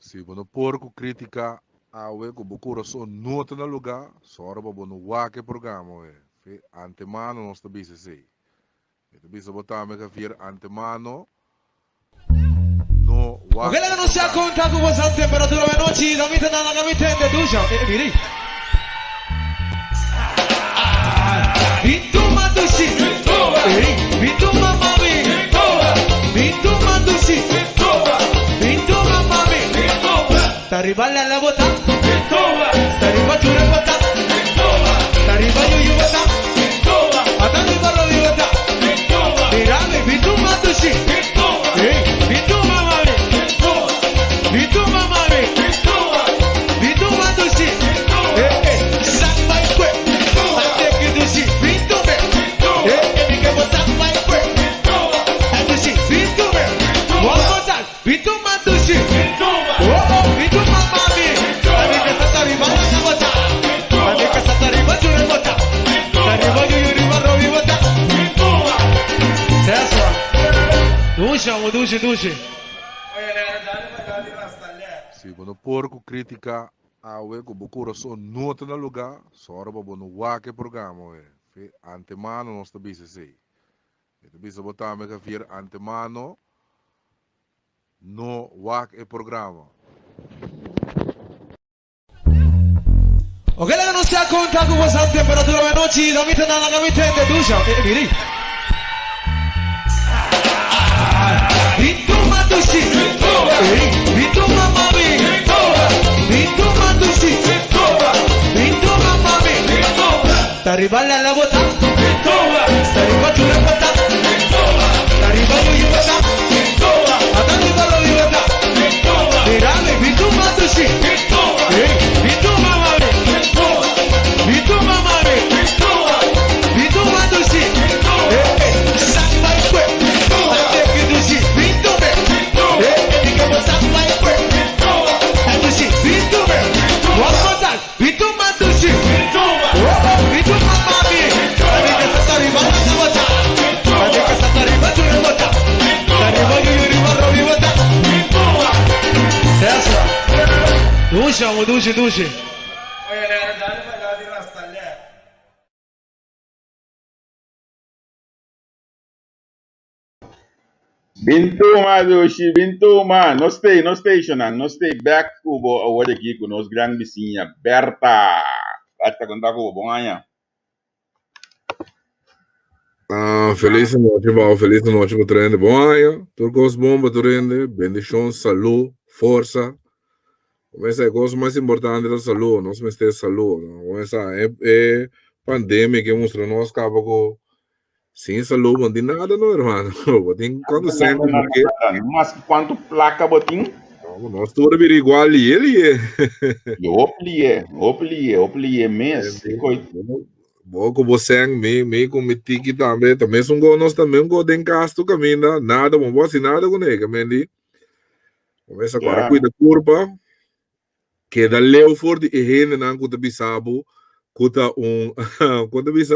Se você porco critica a we ko bukura so nota na lugar, só para bono wake programa we. Antemano nós está bisa sei. Então bisa botar me que vir antemano no Ok, wake. la non si conta con questa temperatura veloce, da mita dalla gamitente, tu già, miri. Vituma tusi, vituma mami, vituma tusi, vituma mami, t'arriva alla vota, t'arriva giù la vota, t'arriva io vota, t'arriva lo vota, mirame, vituma tusi, vituma mami, vituma mami, vituma tusi, samba e que, ate che tusi, vitume, mi che vota samba e que, tusi, vitume, one more time, vituma tusi, vituma mami, amica sta arrivando a vota, amica sta arrivando a vota, arriva io arriva a vota, duce. Se você porco critica a we ko bukura so nota na lugar, só para bono wake programa we. Antemano nós está bisa sei. Então bisa botar me que vir antemano no wake programa. Ok, la non si conta con questa temperatura veloce, da mita dalla gamitente, tu già, miri. Vituma tusi, vituma mami, vituma tusi, vituma mami, t'arriva alla vota, t'arriva giù la vota, t'arriva io vota, t'arriva lo vota, mirame, vituma tusi, vituma mami, vituma mami, vituma tusi, samba e que, ate che tusi, vitume, mi che vota samba e que, tusi, vitume, one more time, vituma tusi, vituma mami, amica sta arrivando a vota, amica sta arrivando a vota, arriva io arrivo a vota, duce. Bintuma doshi, bintuma, no stay, Shonan, no stay back kubo awade kiku nos grand bisinya Berta. Atta konta kubo bonganya. Feliz noite para trende. Bom dia, turcos bomba trende, bendição, saúde, força. Essa é a coisa mais importante da saúde, nós temos que ter saúde. Essa é pandemia que mostra nós acaba com sem saúde não tem nada, não, irmão. Tem quando sempre porque Mas quanto placa botin? nós todos vir igual ali, ele é. Oplie mês. Bom, como você me cometi que também são nós também go den gasto caminho, nada, bom, assim nada com ele, caminho. Começa agora cuida curva. Que da leu for de higiene não cuta bisabo, cuta quando bisa,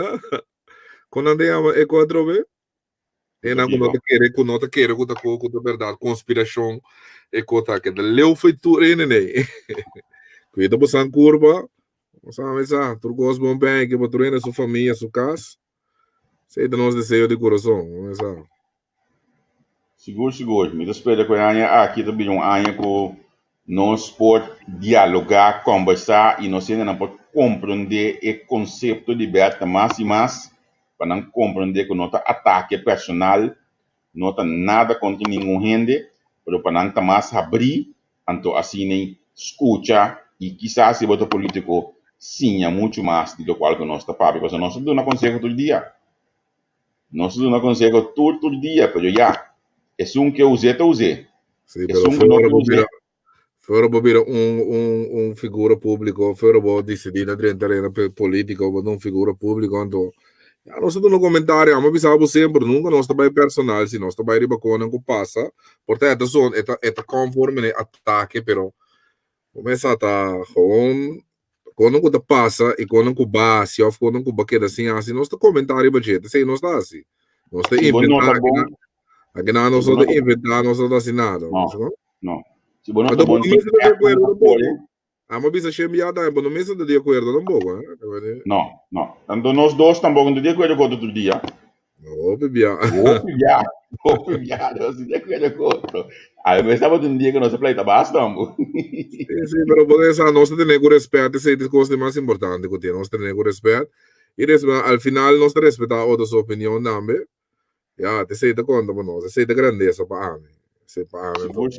quando ande ama é 4B, e não quando te quer, cuta verdade, conspiração, e cuta que da leu foi tudo né, cuida bosan curva, sabe essa, tu gosta bom bem que botar na sua família, sua casa, sei de nós desejo de coração, essa. Seguro, me espera com a Anha, aqui também Anha com nós pode dialogar, conversar e nós ainda pode compreender o conceito de liberta mais e mais para não compreender que não está ataque personal, não está nada contra nenhum gente, para não mais abrir, então assim nem escuta e quizás se botar político sim é muito mais do qual que nós está para porque nós não conseguimos todo dia, nós não conseguimos todo dia, pero já é um que eu usei, sim, Fora para figura pública, fora para decidir na terreno política ou uma figura pública, então, nós estamos no comentário, mas pensava sempre, nunca nós estamos personal, se nós estamos riba com o que passa, portanto, é conforme né ataque, pero começa a estar quando que passa e quando que base, ou quando que baqueta assim, nós estamos comentário budget, sei nós está assim, nós estamos inventando, aqui não nós estamos inventando, nós estamos assinando, não. Se você não Então, está no mês de acordo bom, tampoco. Ah, mas bisa cheio miada, mas no mês de acordo tampoco, não, não. Então, nós dois também não de acordo com outro dia. Oh, bebia. Nós de acordo com outro. Aí, eu estava um dia que nós pleita bastante. Sim, pero por eso nós temos que respeitar essa coisa mais importante que tem, nós temos que respeitar e al final nós respeitar outras opiniões também. Ja, te sei da conta para nós, te sei da grandeza para mim. Sei para mim.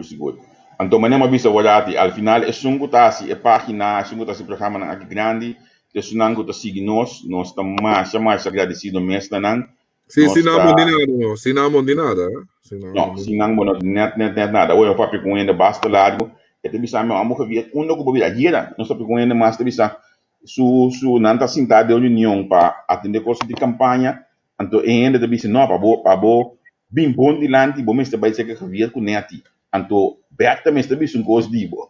Seguro. Então, mas não bisa olhar al final é sungo tasi é página, é sungo tasi programa na aqui grande, que sunango tá seguir nós estamos mais agradecido mesmo não. Sim, se não de nada, Não, se não bono net nada. Hoje o papi com ainda basta largo, é te bisa meu amor que via quando que bobira gira, nós papi com ainda mais te bisa su não tá sentado de união para atender coisas de campanha, então ainda te bisa não para bo bem bom de lante, bom mesmo vai ser que via com neti. Então, Beata mesmo bisa um coisa de bo.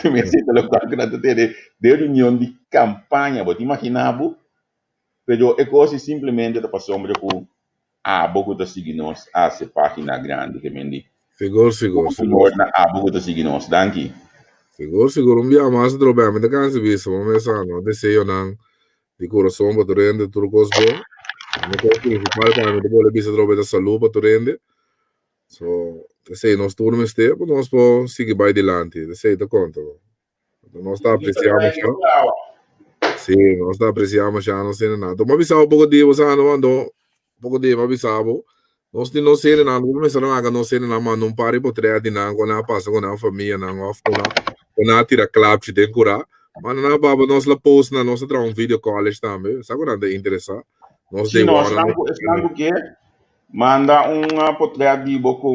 Mesmo te local que não te de união de campanha, vou te imaginar bo. Pero é coisa simplesmente da passou sobre com bogo tá seguindo nós essa página grande que me Seguro. Bogo tá seguindo nós, danke. Seguro, um dia mais problema, da cansa bisa, mas não, desejo não, de coração para tu rende, tudo coisa bom. Não quero principal para mim, depois bisa droga da saúde para tu rende. So, desejo nós turnos tempo, nós podemos seguir para adiante, desejo da conta. Nós está apreciando já. Sim, nós está apreciando já, não sei nada. Mas bisa um pouco de você não andou, pouco de mas bisa nós não sei nada, não sei nada, mas não pare por trás de nada, quando passa com a família, não quando tira clap de decorar, mas não baba nós lá post na nossa tra vídeo college também, sabe quando é interessante. Nós de one que manda portrait de boco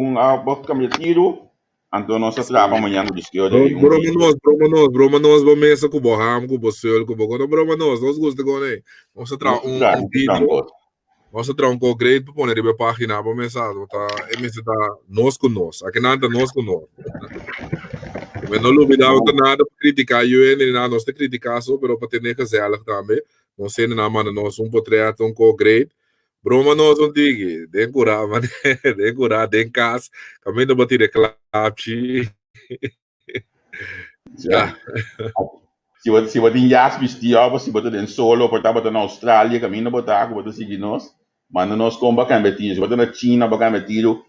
câmera tiro, então nós trabalhamos amanhã no disco de broma nós vamos mesa com o Boham, com o Bossel, com o Boco, broma nós gostamos de gone. Nós trabalhamos vídeo. Nós estamos com o grade para pôr na página para mensagem, tá? É mesmo tá nós com nós, aqui nada nós com nós. Mas não duvidava nada para criticar eu nem nada, nós te criticar só, mas para ter nem que ser também. Não sei nem nada, nós portrait com o grade. Broma nós não diga, den curar, den casa, caminho de bater clap. Já. Se você tem jas vestir, se você tem solo, para estar na Austrália, caminho botar, para seguir nós. Manda nós com bacana metido, se você na China, bacana metido,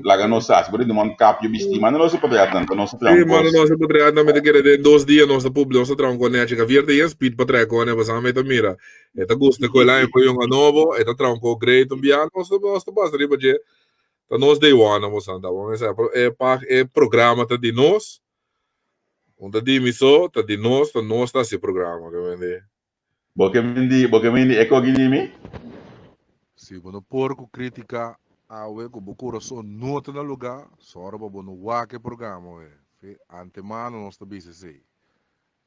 lá não sabe, se você tem um cap de vestir, manda nós para tanto, nós para sim, manda nós para também que 2 dias nós público nós tra com né, que vier de speed para trás com né, você me mira. Eta gosta com lá foi um novo, eta tra com great um biano, nós basta riba de tá nós day one, nós anda, vamos é programa tá de nós. Onde dimiso, tá de nós tá esse programa, que vende. Porque me é cognitive. Se você porco critica a o que o coração não está no lugar, só para você não que programa, antemano nós está bisa sei.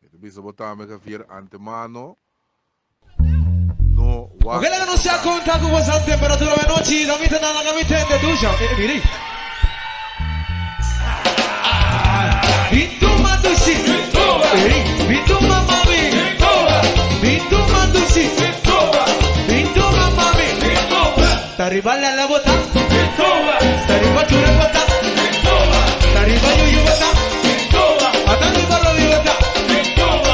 Então bisa botar me que vir antemano no Ok, la che non si conta con questa temperatura veloce, da vita nella cavitente, tu già, miri. Vituma tusi, vituma mami, vituma tusi, vituma mami, t'arriva alla bota, t'arriva giù la bota, t'arriva giù bota, t'arriva lo di bota,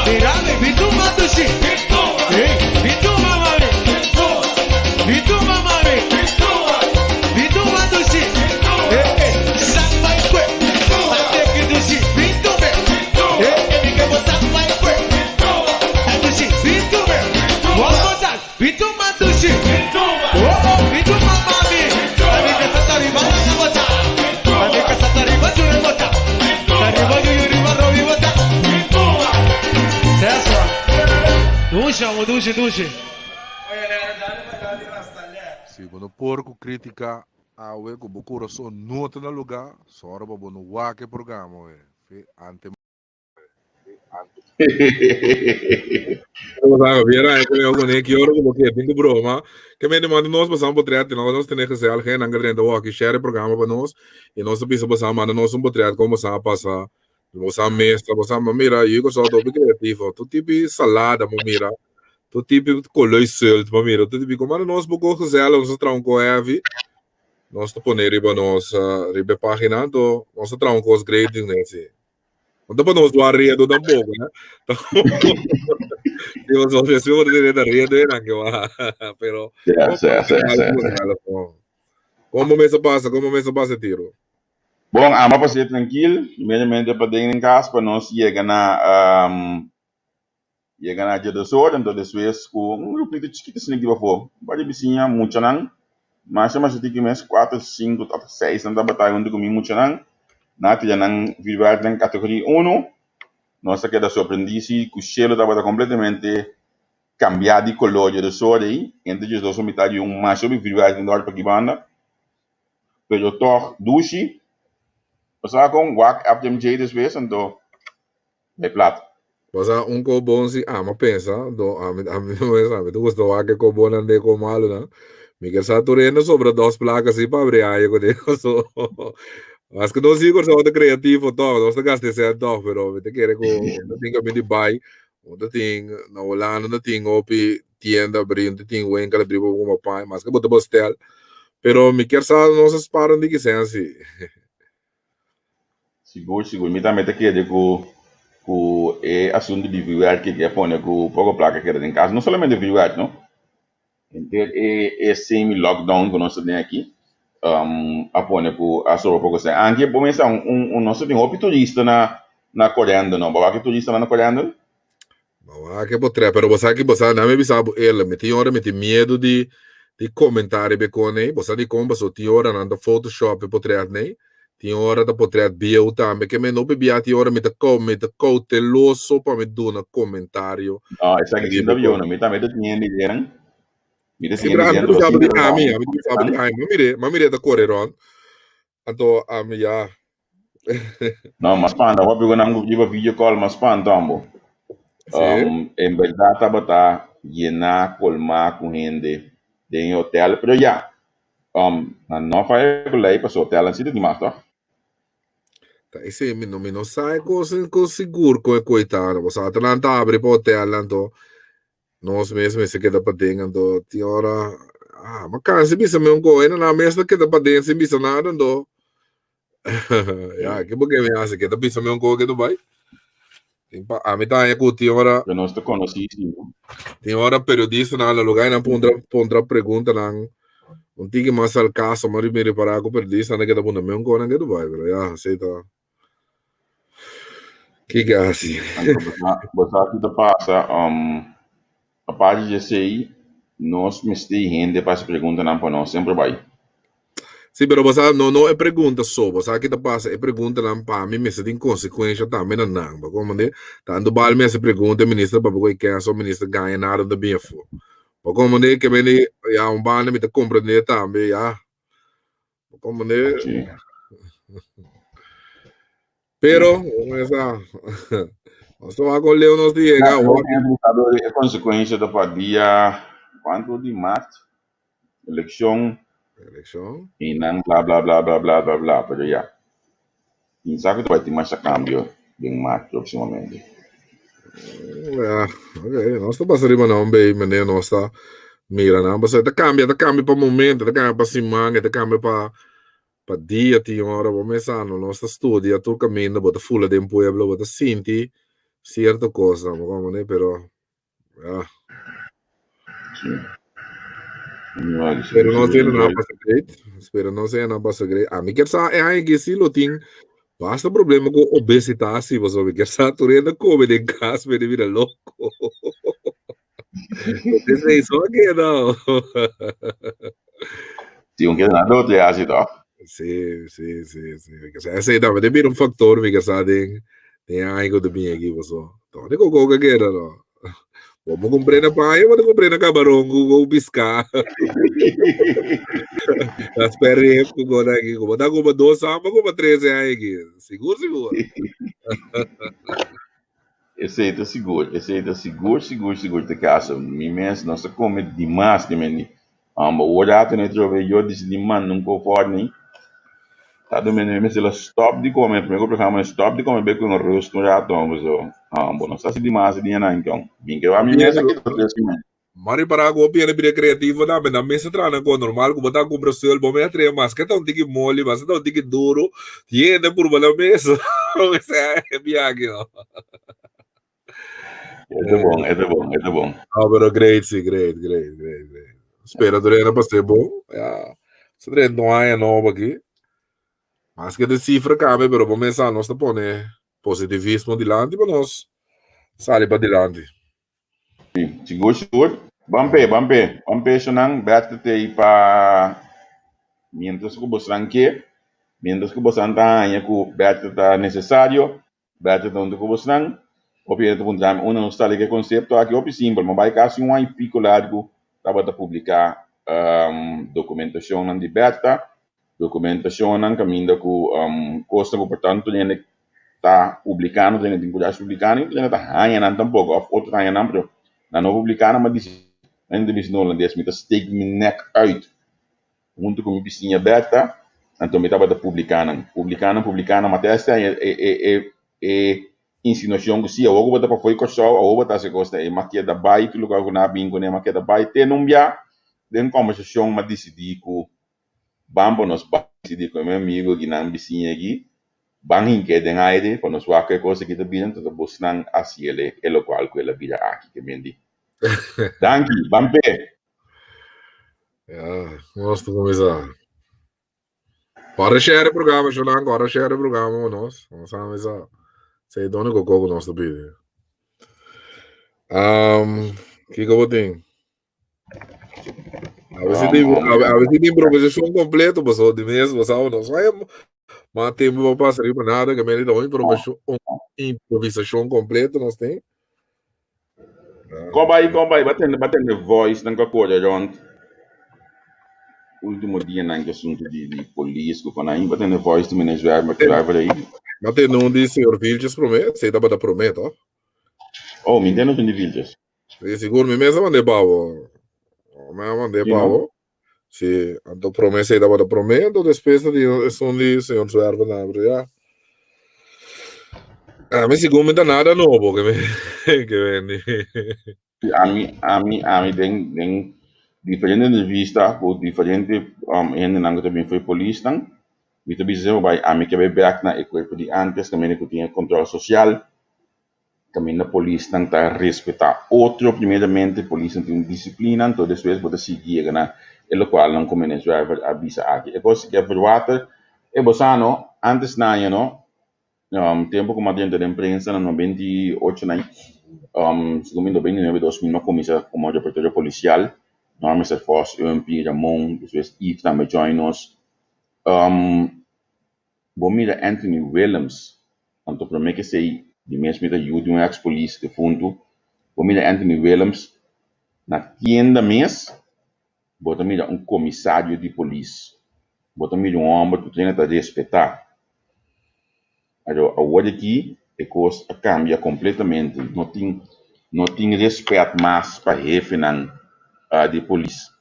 mirami, vituma tusi, vituma mami, vituma mami, vituma tusi, samba in que, ate che tusi, vitume, mi che bota vai que, tusi, vitume, one more time, vituma tusi, vituma mami, amica sta arrivando la bota, amica sta arrivando giù la bota, sta arrivando giù rovi bota, duce. se você porco critica a o que o coração não está no lugar, só para você não que programa, antemano. Viera é que eu conheço que hora porque tem que broma, que me manda nós passamos por trás, nós temos que ser alguém na grande walk share programa para nós e nós precisa passar manda nós por trás como sa passar, você mestra, você mira, eu só tô criativo, tu tipo salada, mira, tu tipo coloi solto, mira, tu tipo como nós pouco fazer, nós tronco heavy. nós te poner riba nossa riba página do nossa troncos grading né sim. Então para nós do arredo da boca, né? Eu só se eu de arredo era que va, pero como mês passa, tiro. Bom, ama para ser tranquilo, primeiramente para dentro em casa para nós chegar na dia do sol, então depois com grupo de chiquitos nem que vai for, pode vizinha muito não, mas chama se tem que mês 4, 5, 6 não dá batalha onde comi muito não, na tia não viver na categoria 1, nossa queda surpreendida que o cielo estava completamente cambiado de color do sol aí, entre os dois metade macho viver em norte para que banda, pero toch dushi, passar com wak up dem jay depois então é plato. Basta ko bom si ama pensa do ami não sabe tu gosto que ko bom ande ko malo na Miguel Satureno sobre 2 placas e para abrir aí com isso so acho que não sigo só de criativo todo nós gaste certo todo pero te quer que não tem que me buy não tem na Holanda não tem opi tienda abrindo tem o encara abrir uma pai mas que botar postel pero me quer saber não se param de que seja assim seguro me também te quer que é assunto de viver que é pôr com pouco placa que em casa não somente viver não então é semi lockdown que nós temos aqui a pôr com a sobre pouco assim antes por começar nosso tem outro turista na Coreia não bawa que turista na Coreia bawa que potrà pero você que você não me bisa ele me tem hora me tem medo de comentário becone você de como você tem hora na Photoshop potrà né tem hora da potrà bio também que me não bebia tem hora me te cauteloso para me dar um comentário essa que sim eu não me também tinha ideia mire da correron então já não mas panda vou pegar um vídeo call mas panda tambo em verdade estava llenar colmar com gente em hotel pero já não faz por aí para o hotel assim de mais tá esse não sai com seguro com coitado você atlanta abre para o hotel então nós mesmos se queda para dentro então tem hora mas cara se bisa me coisa na mesa queda para dentro se bisa nada então que porque me hace queda bisa me coisa que tu vai a mim tá aí que tem hora eu não estou conhecido tem hora periodista na lugar não pondrá pergunta não tem que mais al caso mas me reparar com periodista não queda bom me coisa que tu vai pero já aceita que gasi você aqui da passa a parte de sei nós me tem gente para se perguntar não para nós sempre vai sim pero você não é pergunta só você aqui da passa é pergunta não para mim mas tem consequência também não como né tanto bal me se pergunta ministro para porque quer só ministro ganha nada da bem for como né que me já ban me te compreender também já como né pero essa nós estamos agora nos dias a consequência do dia quanto de março eleição e não blá blá blá blá blá blá blá pero já e sabe que vai ter mais cambio em março proximamente ok nós estamos passando não bem mas nós está mira não mas tá cambia para momento tá cambia para semana tá cambia para dia tem hora vamos começar no nosso estúdio tu caminho bota full de pueblo bota senti certa cosa como né pero Espero não ser nada segredo. Espero não ser nada segredo. A mim quer saber é que se lo tem basta problema com obesidade se você quer saber tu ainda come em casa me vira louco. Isso é isso aqui não. Sim, um que nada outro é assim tá. Sim. Esse aí deve ter um fator que sabe tem algo de bem aqui você. Então, de coco que era não. Vamos comprar na praia, vamos comprar na camarão com piscar. As pernas com agora aqui, como dá como 2 samba, como 13 aí aqui. Seguro. Esse aí tá seguro de casa. Imenso, nós come demais também. O horário não trove eu disse de man não conforme. Tá do menino se ela stop de comer, primeiro programa stop de comer bem com o rosto já tomamos o. Bom, não está se demais de não então. Bem que eu a mim mesmo aqui tô Mari para go piano bire creativo na na mesa trana go normal ko bata compra suel bom é tre mas que tá um tique mole mas tá um tique duro tiene por bala mesa esse é viagem ó É bom. ah pero great sim great espera durante para ser bom se durante não há nova aqui mas que de cifra cabe pero vamos pensar nós tá pone positivismo dilante para nós sair para dilante Sigur. Bampe senang berarti pa mientras que você ranque, mientras que você anda aí que berarti tá necessário, berarti onde que você não, o pior do mundo, uma nostalgia conceito aqui o simples, mas vai caso um aí pico largo para publicar documentação não liberta, documentação não caminho com costa que portanto ele tá publicando, ele tem que publicar, ele tá aí não tampouco, outro aí não, pero na não publicar, mas diz en de bisno holandês met steek mijn nek uit. Junto com minha piscina aberta, então me estava publicando, mas essa é insinuação que se eu vou botar para foi coçar, ou botar se gosta é maquia da bai, que lugar que na bingo né maquia da bai, tem não via, den conversação mas decidi que bambo nos decidi com meu amigo que na piscina aqui, bangin que den aire, para nos qualquer coisa que te bidam, todo buscando assim ele, é o qual que ele vida aqui que me diz. Danke, Bampe. Ja, nós começar. Para share o programa, Jolan, agora share o programa nós. Nós vamos a sei dono que o nosso vídeo. Que eu vou ter? A ver se tem improvisação completa, pessoal, de mesmo, pessoal, nós vamos mas tem uma passar para nada, que me dá uma improvisação completa, nós tem. Combai, batendo voice, não concorda, John. Último dia na assunto de polícia, quando aí batendo voice do Venezuela, mas claro aí. Mas não disse senhor Vilches promete, sei da bata promete, ó. Oh, me entendo de Vilches. Seguro me mesmo mandei pavo. Me mandei pavo. Se então promete sei da bata promete, ou despesa de som de senhor Suerva na já. Me segundo me dá nada novo que vende. A mim tem diferente de vista, ou diferente ainda não também foi polícia, e também se vai a mim que vai back na equipe de antes também que tinha controle social, também na polícia não está respeitar outro primeiramente polícia tem disciplina, então depois pode seguir na o qual não como Venezuela avisa aqui. E depois que é verdade, é bosano antes na ano tempo como agente de imprensa no 98 na segundo 29 2000 na comissão como reportero policial nós Mr. Foss, UMP, Ramon, depois Yves também join us bomira Anthony Williams então para mim que sei de mesmo da de um ex-polícia de fundo bomira Anthony Williams na tienda mês bota mira comissário de polícia bota mira homem que tem que respeitar. Agora aqui a coisa cambia completamente. Não tem respeito mais para o chefe de polícia.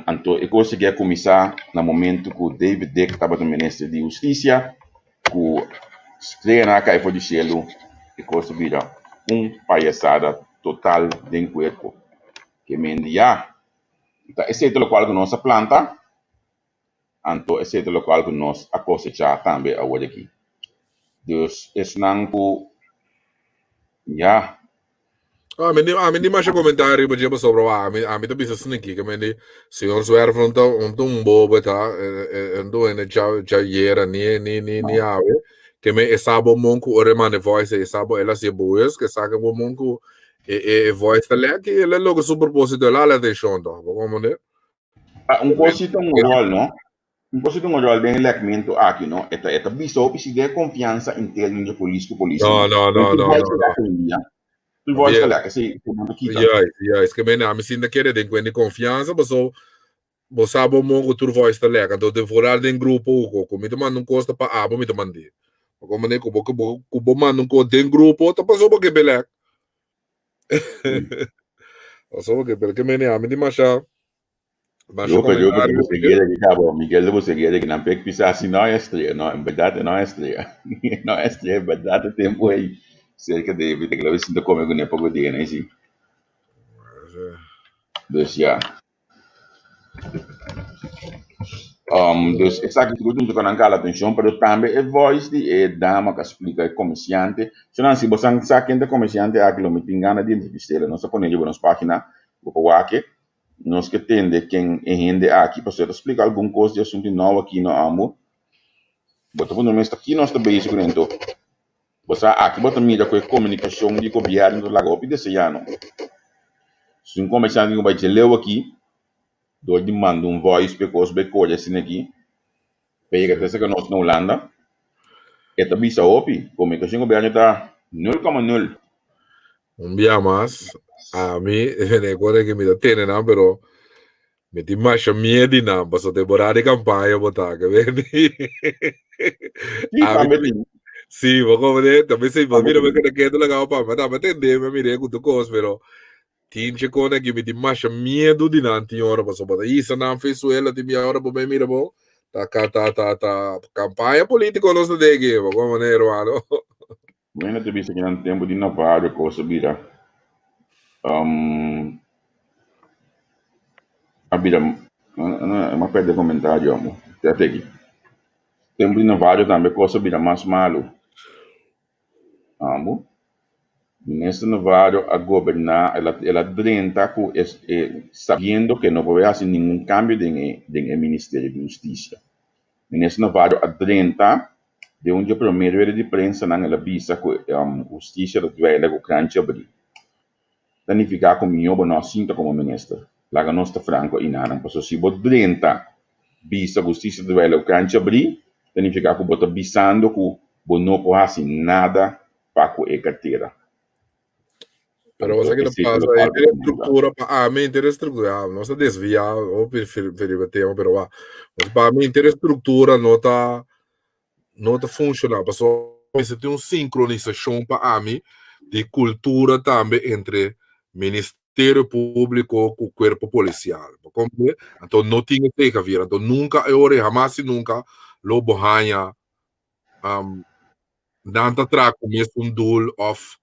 Então, a coisa que começar no momento que o David Deck estava no Ministério de Justiça, que estreia na caixa de selo, a coisa vira palhaçada total dentro do corpo. Que mendia. Então, esse é o qual que nós planta, então esse é o qual que nós cosechar também agora aqui. Dus is nanku ja. Meni mais comentário para dizer sobre a mim também se sneaky que meni senhor Suerva um bobo tá ando já era ni ave que me sabo monco o remane voice sabo ela se boas que saca o monco voice tá lá que ele logo superposito lá atenção tá como né Cosito rol não coisa um rol bem elemento aqui não é biso se der confiança em termos de polícia não tu voz lá que se es que me sinto que ele tem confiança mas você sabe o mongo tu voz tá lá então de fora de grupo como me manda custa para me mande como né como manda tem grupo tá passou porque beleza passou porque porque me macha yo Miguel de Buceguera que não pega pisar assim não é estreia não em verdade não é estreia não é estreia em verdade tempo aí cerca de que lo sinto come con poco di né sì Dus ja. Dus exact tudo que não cala atenção, pero também é voz de dama que explica é comerciante. Se não se você sabe que comerciante aquilo me pingana dentro de estela, nós põe ele nas páginas, o que nós que tende quem é rende aqui para explicar alguma coisa de assunto novo aqui no amo. Bota por nome aqui nós também isso então. Você aqui bota mídia com comunicação de governo do lago desse ano. Se um comerciante vai te ler aqui do manda voice because coisa assim aqui pega até que nós na Holanda e também só opi comunicação governo está 0,0 un día más a mí ne gore que me detiene no pero me ti masha miedi na paso temporada de campaña botar que veni sí poco de también se mira me que quedo la pa ma me tende me mire con tu cos pero tinche cone che mi ti masha miedo di nanti ora paso botar isa na fesuela ti mia ora po me mira bo ta campaña política non sta de che come ne hermano. Bueno, te dice que no tempo de Navarro cosa bira. Abira uma perde comentário amo. Até aqui. Tempo de Navarro também cosa bira mais malo. Amo. Nesse Navarro a governar ela drenta com sabendo que não vai fazer nenhum cambio no Ministério de Justiça. Nesse Navarro a drenta de onde primeiro era de prensa na visa com justiça do velho com crante abrir. Significa que minha não sinta como ministro. Lá que nós está franco e nada, porque se você drenta visa justiça do velho com crante abrir, significa que você está visando que você não pode fazer nada para a carteira. Pero cosa che passa è la struttura a mente la struttura non sta desvia o per tema però va a mente la struttura nota funciona passo se tem sincronização para a mim de cultura também entre Ministério Público com o corpo policial então não tinha que vir então nunca eu jamais nunca lo bohanha nanta traco mesmo dul of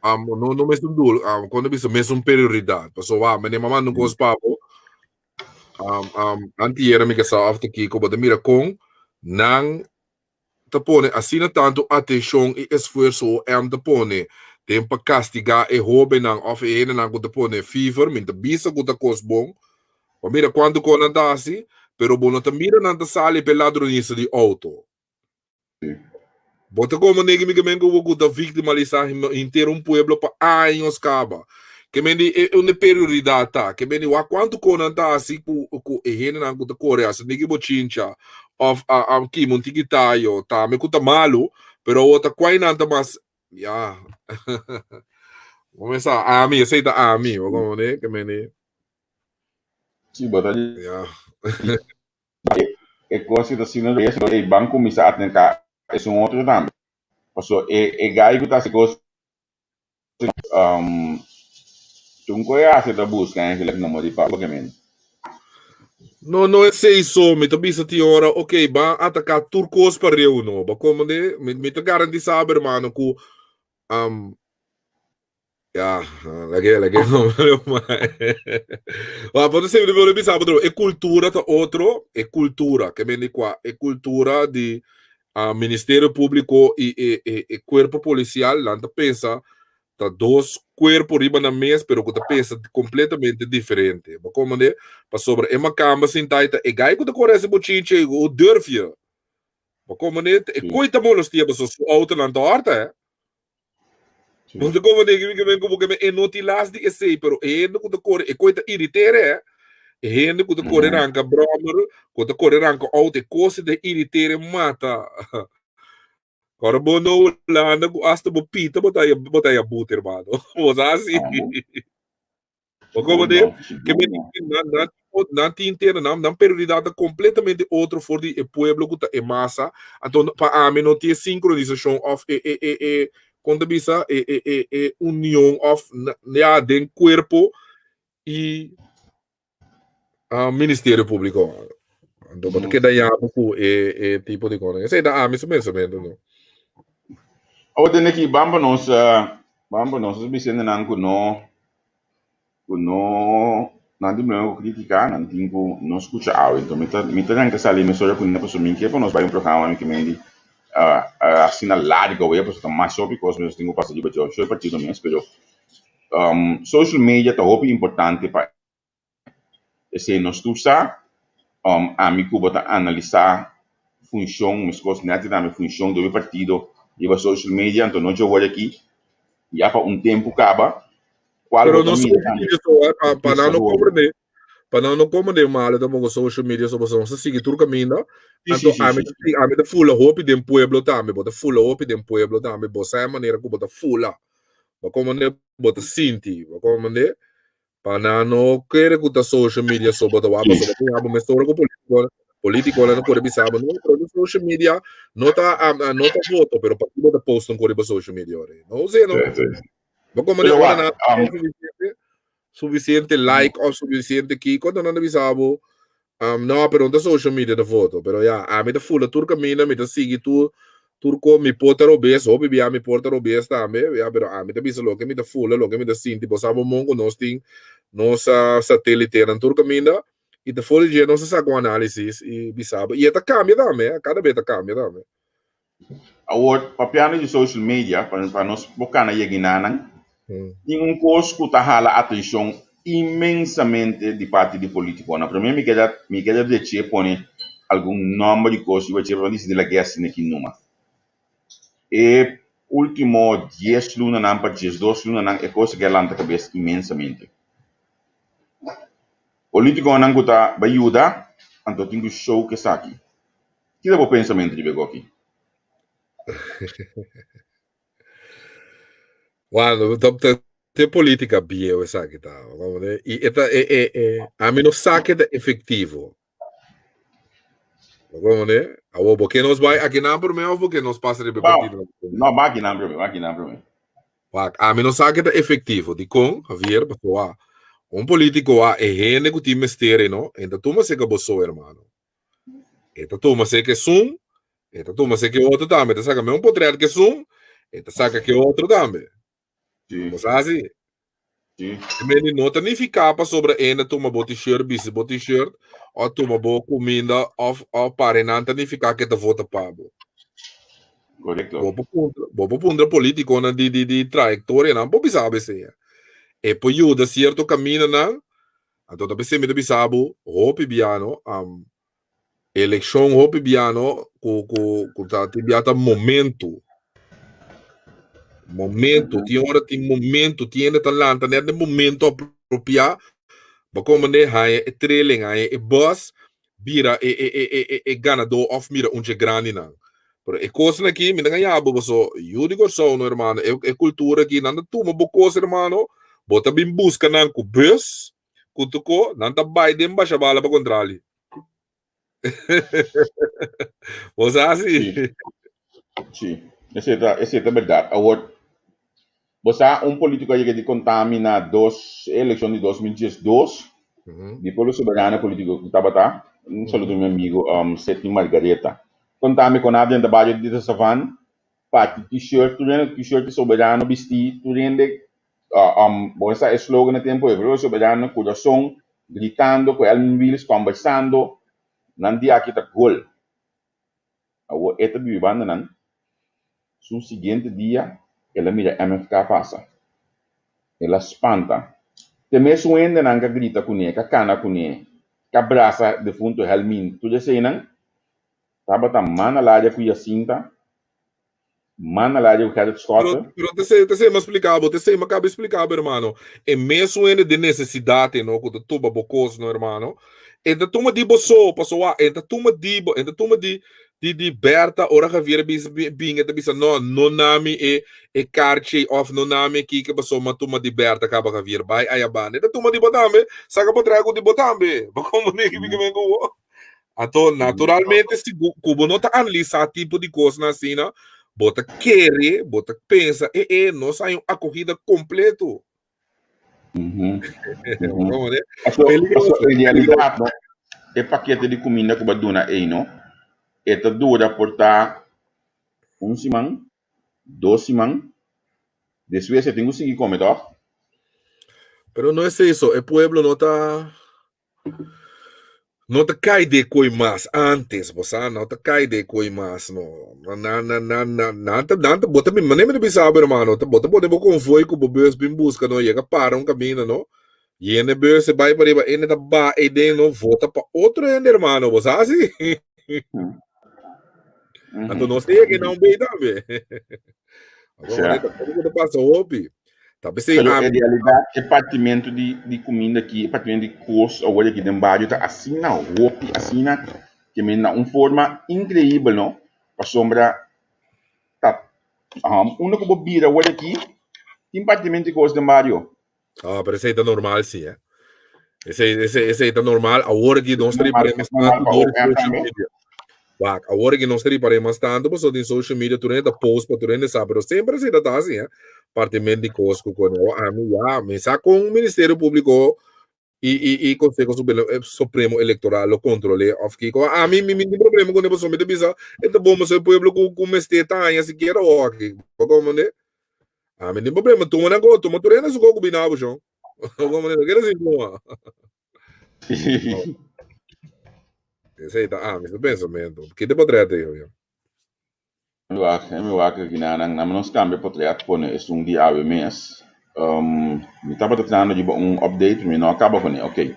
não mesmo dul quando bisa mesmo prioridade passo va me ne mamando um cos papo anti era mica sa after que como da mira com não te pone assim tanto atenção e esforço te pone tem para castigar e hobby não of e não te pone fever minta bisa que te cos bom mira quando con anda assim pero bom te mira não te sale per ladronista di auto bota como nega me que o da victimalizar inteiro pueblo para anos caba que me é uma prioridade tá que me quanto con anda assim com e não te corre assim nega bochincha of aqui montigitaio tá me cuta malo pero outra quai nanta mas ya começa a mim aceita a mim como né que me sim bota ya é coisa da sina do banco me sa atenta é outro também passo e gai que tá se coisa tu conhece da busca hein que ele não modi pagamento. não é isso, me também ti ora, ok, ba atacar turcos para eu não, ba como de, me te garanti saber mano que ja, lagi não, mas pode ser de pensar outro, é cultura tá outro, é cultura, que me qua, é cultura de Ministério Público e corpo policial, lá tá pensa tá dois corpos riba na mesa, pero que tá pensa completamente diferente. Mas como né, para sobre uma cama sem taita, é gai que tá correndo bochinche o durfia. Mas como né, é coita molos tia para sua auto na torta, mas como né, que vem como que é notilas de esse, pero é no que tá corre, é coita irritere, é no que tá corre ranca bromer, que tá corre ranca auto, é coisa de irritere mata. Agora, bono lá, hasta bo pita, botaya buter, mano. Mas assim. Como de, que não inteira, não prioridade completamente outro for de pueblo que é massa. Então, para a mim não tem sincronização of quando bisa união of né den corpo e Ministério Público. Então, porque daí há pouco tipo de coisa. Sei da mesmo não. O de neki bamba nos bisende nan ku no no nanti me criticar, nanti não escutar. Então, me tá dando que essa emissora com uma pessoa minha que nós vai programa que me assim na larga o para mais sobre coisas nós temos passado de baixo, só partido mesmo, pero social media tá muito importante para esse nós usa a mim que bota analisar função, mas coisas não tem função do partido e a social media, então nós jogamos aqui já para tempo acaba. Pero não social media só para não compreender. Para não compreender mal também social media só você não se sigue tudo caminho. Então a mim da full hope de pueblo também, bota full hope de pueblo também, você é maneira que bota full. Ba compreender bota sinti, ba compreender. Para não querer que a social media só bota wapa só bota wapa mas só com político não pode bisaba não para social media não tá voto, pero para bota post não corre social media, não sei não. Ba compreender ora suficiente like ou suficiente que quando não bisabo não pergunta social media da foto pero ya a mim da full tur caminho me da sigue turco mi porta robes ou bibia mi porta robes também ya pero a mim da bisa lo que me da full lo que me da sim tipo sabo mongo nós tem nossa satélite na tur caminho e da full dia nossa saco análise e bisabo e tá cambia também cada vez tá cambia também agora papiano de social media para nós bocar na yeginanang tem coisa que hala atenção imensamente de parte de político. Na primeira me queda de che pone algum nome de coisa que vai dizer la guerra sin aqui numa. E último 10 lunas não para 10 2 lunas não é coisa que lanta cabeça imensamente. Político não guta vai ajudar, então tem que show que está aqui. Que é o pensamento de Bego aqui? Guarda, tem política bio, sabe, tá? E a mim não sabe é efetivo. Vamos ver? Porque nós vai aqui na primeira porque nós passa de partido. Não, aqui na primeira. A mim não sabe é efetivo. De com Javier, pessoal, político é gente que tem mistério, não? Então toma se que você, irmão. Então toma se que sum, então toma se que outro também. Então saca me poder que sum, então saca que outro também. Você assim? Sim. Mas não tem nem ficar para sobre ainda toma t-shirt, bici t-shirt, ou toma boa comida, ou para não tem nem ficar que te vota pago. Correto. Bobo punto político na di trayectoria não pode saber se e poi ajuda certo cammino não então também se me deve saber hopi biano election hopi biano com tá tibiata momento tem hora tem momento tem talento né de momento apropriado para como né hai trailing hai boss vira e ganador of mira grande não pero é coisa aqui me ganha abo só eu digo só no irmão é cultura aqui nada tuma bocosa irmão bota bem busca não com bus cutuco nada Biden baixa bala para contra ali você assim sim essa é a verdade agora você político aí que contamina duas eleições de 2012 depois o soberano político que estava um saludo meu amigo Setting Margareta contame com a da base de Savan parte t-shirt soberano vestir tu rende essa slogan no tempo é soberano coração gritando com Elmin Wills conversando nanti aqui tá gol agora esta bibanda não no seguinte dia ela mira MFK passa ela espanta te mesmo ainda não grita com ele cana com ele abraça de fundo Helmin tu já sei não tava mana lá de cuia cinta mana lá de cada escola pero te sei me explicava te sei me acaba explicava irmão é mesmo ainda de necessidade não que tu babocos no irmão e da tuma di boso passou e da tuma di Berta ora Javier binga te bisa no nami e carche of no nami que passou uma tuma di Berta acaba Javier vai ayabane da tuma di botambe saca para trago di botambe ba como nem que me go então naturalmente se cubo não tá analisar tipo de coisa assim não bota querer bota pensa não sai a corrida completo como né em realidade é paquete de comida que baduna aí não é dura portar simão 2 simão depois você tem que seguir comer tá Pero no es eso, el pueblo no te cae de coi más antes, no te cae de coi más, no. Nada, bota mi maneira de pensar, hermano, bota podemos convoy com o bus bem busca, não chega para caminho, não. E ele bus se vai para riba, ele tá ba e de não volta para outro ende, hermano, você assim? Então nós temos que não bem também. Agora, tá passando opi. Pero em realidade, o partimento de comida aqui, o partimento de curso, agora aqui dentro do bairro, está assim, não, assim, que me dá uma forma incrível, não? Para sombra, tá, uma que eu vira agora aqui, tem partimento de curso dentro do bairro. Ah, pero esse aí tá normal, sim, é? Esse aí tá normal, agora que nós temos social media. Agora que nós temos tanto, mas em social media, tu nem tá post, tu nem sabe, pero sempre se tá assim, é? Partimento de Cosco, mas com o Ministério Público e Conselho Supremo Eleitoral, o controle, a mim tem problema com a pessoa, me diz, é bom, mas o povo com este tamanho, se quer ou aqui, como né? A mim tem problema, tu não gosta, tu não é só combinado, João. Como né? Quer dizer, não. Esse aí tá, mas o pensamento, que te poderia ter, eu. Eu acho que na menos cambio poderia pôr isso dia ao mês. Me estava tratando de update, mas não acaba com ele. Ok.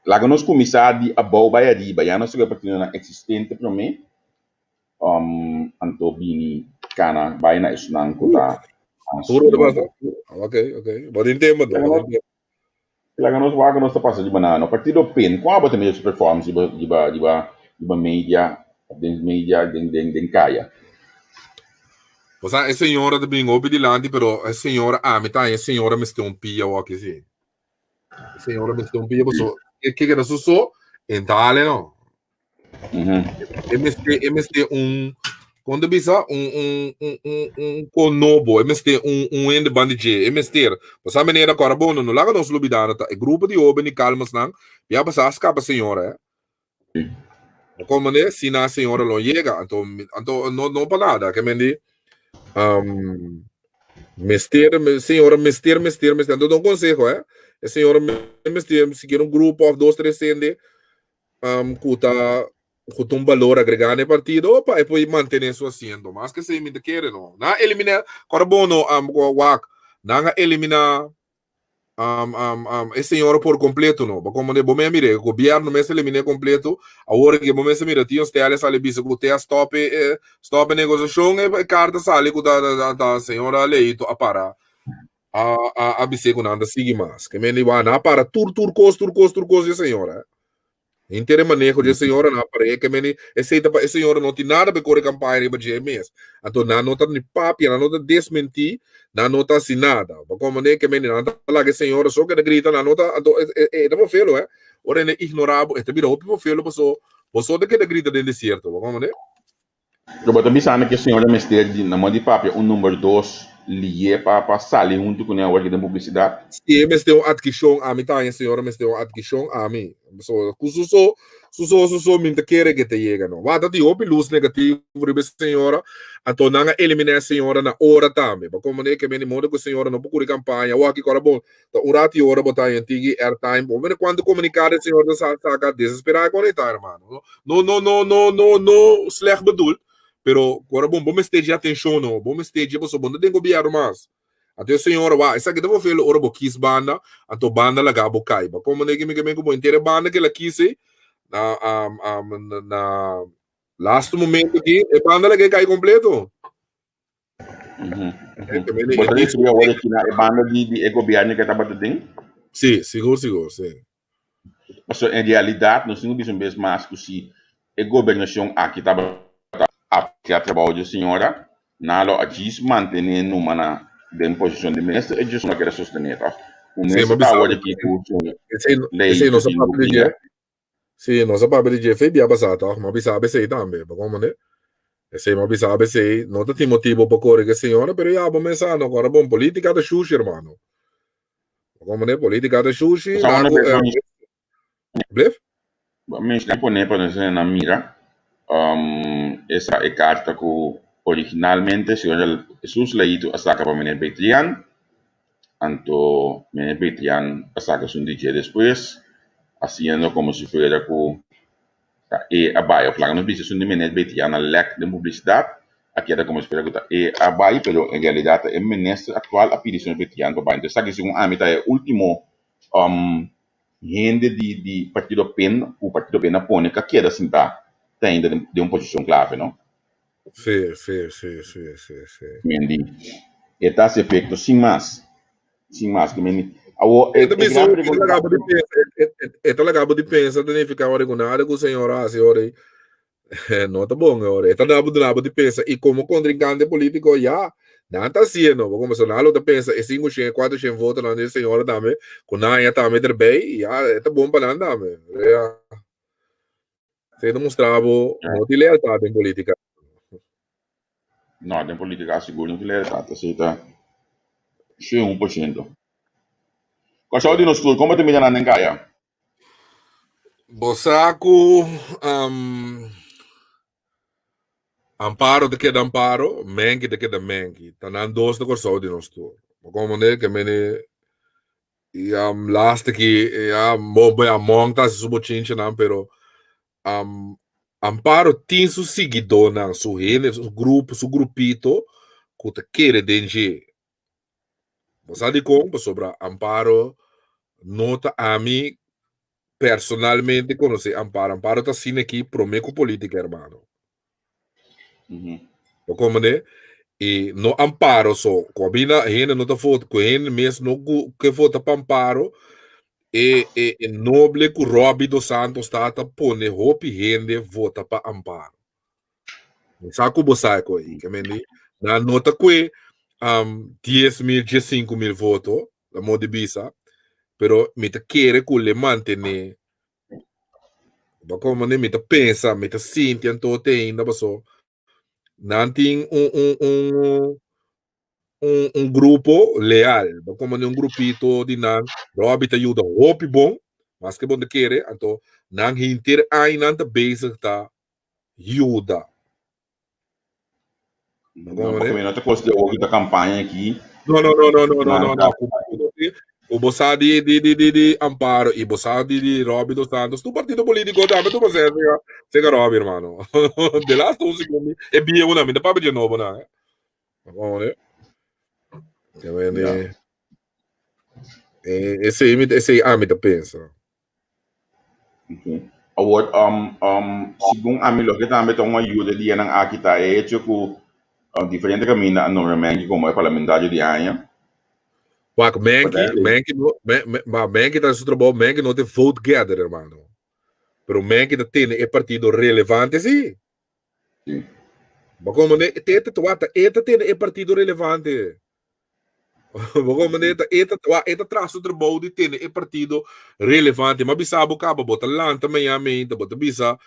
Lá que nós começamos a boa arriba, já não sei o que é existente para mim. Anto bini kana vai na isso não conta. Ok. Pode entender, Lá que nós está passando de banana. A partir do PEN, qual é a melhor performance de mídia, de caia? Você é senhora de bem obediente, pero é senhora, metade é senhora me tem pia ou aqui sim. Senhora me tem pia, mas que não sou, entale não. MST quando bisa conobo, MST ende bandije, MST. Você a maneira agora bom, não laga nós lubidana, tá? Grupo de oben e calmas não, já passa escapa senhora, é. Como né, se na senhora não chega, então não para nada, que mendi senhora mester, então dou um conselho, é? A senhora mester, seguir grupo of 2, 3 sende, com um valor agregado no partido, opa, e poi manter sua assento, mas que se me quer, não. Na elimina, carbono, não elimina esse senhor por completo, não. Como ne bom mire, o governo me elimina completo, agora que bom se mira, tinha os teles ali bisa que te stop negociação e carta sale com da senhora eleito a para a bise com nada sigue mais. Que me na para tur coisa senhora. Inteiro manejo de senhora na parede que me esse senhora não tem nada para correr campanha para GMS. Então não nota nem papi, não nota desmentir, não nota assim nada. Como nem que me não tá lá que senhora só que grita na nota, então é para felo, é. Ora é ignorável, é também o para felo passou de que grita dentro deserto, como né? Eu vou também saber que a senhora me estende na mão de papi número 2 lié para sair junto com a hora de publicidade. Sim, me deu adquisição a mim, tá, a senhora me deu adquisição a mim. Suso minta querer que te chega, não. Vá, tá opi luz negativo para a senhora, então não eliminar a senhora na hora também. Como nem que me modo que a senhora não procura campanha, ou aqui agora bom, rato hora botar em antigo airtime, ou quando comunicar a senhora saca desesperar com ele, irmão. Não, slecht bedoeld. Pero agora bom esteja atenção não, bom esteja você bom não tem governo mais. Até a senhora vai, essa que devo fazer ora bo quis banda, ato banda lá gabo caiba. Como nem que me bom inteira banda que ela quis na last momento aqui, a banda lá que cai completo. Você disse agora aqui na banda de governo que estava tudo. Sim, seguro, sim. Mas em realidade nós não vimos mais que se a governação aqui estava a trabalho de senhora, nalo a diz manter numa de posição de ministro e diz não quer sostener, tá? O ministro está agora aqui com esse nosso papel de sim, nosso papel de foi bem passado, tá? Mas sabe se também, como né? Esse mas sabe se não tem motivo para correr que senhora, pero já vamos pensar agora bom política da Xuxa, irmão. Como né? Política da Xuxa, blef? Mas não pode para na mira. Essa é carta que originalmente o senhor Jesus leído a saca para menino Betrian, Anto me Betian saca un DJ después, haciendo como si fuera con abai, of lang no bisa sundi menet Betian a lek de publicidad, aquí era como si fuera con abai, pero en realidad el ministro actual a petición Betian para entonces saca un ámbito último gente de partido PEN, o partido PEN pone que queda sentar ainda de uma posição clave, não? Sim. Mendi, está se feito sem mais, que mendi. Então acaba de pensar, de ficar hora com nada com o senhor, a senhora não tá bom agora. Então acaba de pensar e como contrincante político já não tá sendo, como se não tá pensa, é 500, 400 votos na de senhora também, com nada tá me bem, já tá bom para nada também. Você demonstrava não de lealdade em política. Não, em política seguro não de lealdade, aceita 1%. Qual de nós tudo, como termina na Nengaia? Bosaco, Amparo de queda Amparo, Menki de queda Menki. Tanan dos de corso de nós tudo. Como né que mene last que mobe a monta se subo chincha não, pero Amparo tem su seguidor não, su rene, su grupo, su grupito, que te quer dengue. Você de como sobre Amparo nota a mim personalmente conhece Amparo. Amparo está sendo aqui promeco política, hermano. Como né? E no Amparo só, combina ainda não tá foto com ele mesmo no que vota para Amparo e noble que Robbie dos Santos está pone hope rende vota para Amparo. Saco você com aí, que mendi na nota que 10.000, 15.000 votos, la mode bisa, pero me te quiere que le mantiene. Como me te pensa, me te siente en todo ainda passou. Não tem um grupo leal, como um grupito de não, Robbie te ajuda, hope bom, mas que bom de querer, então não hinter aí não te basic tá ajuda. Não, porque não te considera o da campanha aqui. Não. O bossa de Amparo e bossa de Robbie dos Santos, tu partido político também, tu você chega Robbie, irmão. De lá tu segundo é bem uma, me dá para de novo, né? Vamos ver. Que vem esse me tá pensa. Award segundo a melhor que também tem uma ajuda de nang akita é tipo diferente caminho normalmente como é parlamentar de Anha. Wak Menki tá se trabalhando, Menki não tem vote gather, irmão. Pero Menki tá tendo é partido relevante, sim. Sim. Mas como né, eta tem é partido relevante. Como né, eta traz o trabalho de ter é partido relevante, mas bisabo cabo bota lá também a mim, bota bisa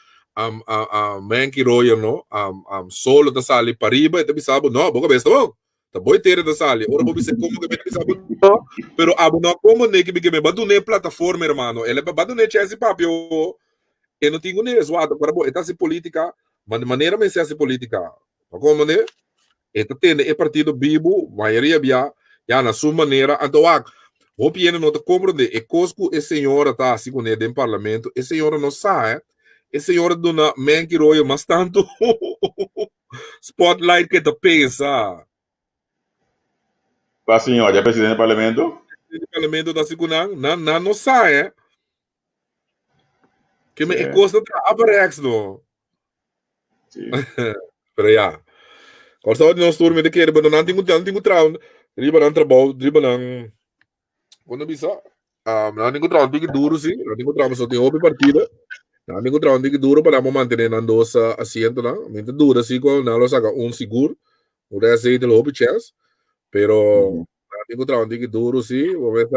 Menki Royal no, solo da sali pariba, eta bisabo no, boca besta bom. Tá bom ter da sali. Ora vou dizer como que bisabo no, pero abo não como né que me badune plataforma, irmão. Ele é badune chance papio. Eu não tenho nem zoado para bom, eta se política, mas de maneira me se essa política. Como né? Eta tem é partido vivo, maioria bia já na sua maneira, então o pieno não te compreende, e cosco a senhora tá assim com ele em parlamento, a senhora não sabe, a senhora dona Menki Royal, mas tanto spotlight que te pensa. Para a senhora, é presidente do parlamento? O parlamento da segunda, não sabe, que me costa da Abarex, não. Sim. Pero já, quando nós turma de querer, mas não tenho trauma. Riba ng trabaho, riba ng quando bisa, não tenho trabalho que duro sim, não tenho trabalho só tem hobby partida, não tenho trabalho que duro para manter na nossa assento não, muito duro assim com não saca seguro, o resto é de hobby chance, pero não tenho trabalho que duro sim, vamos ver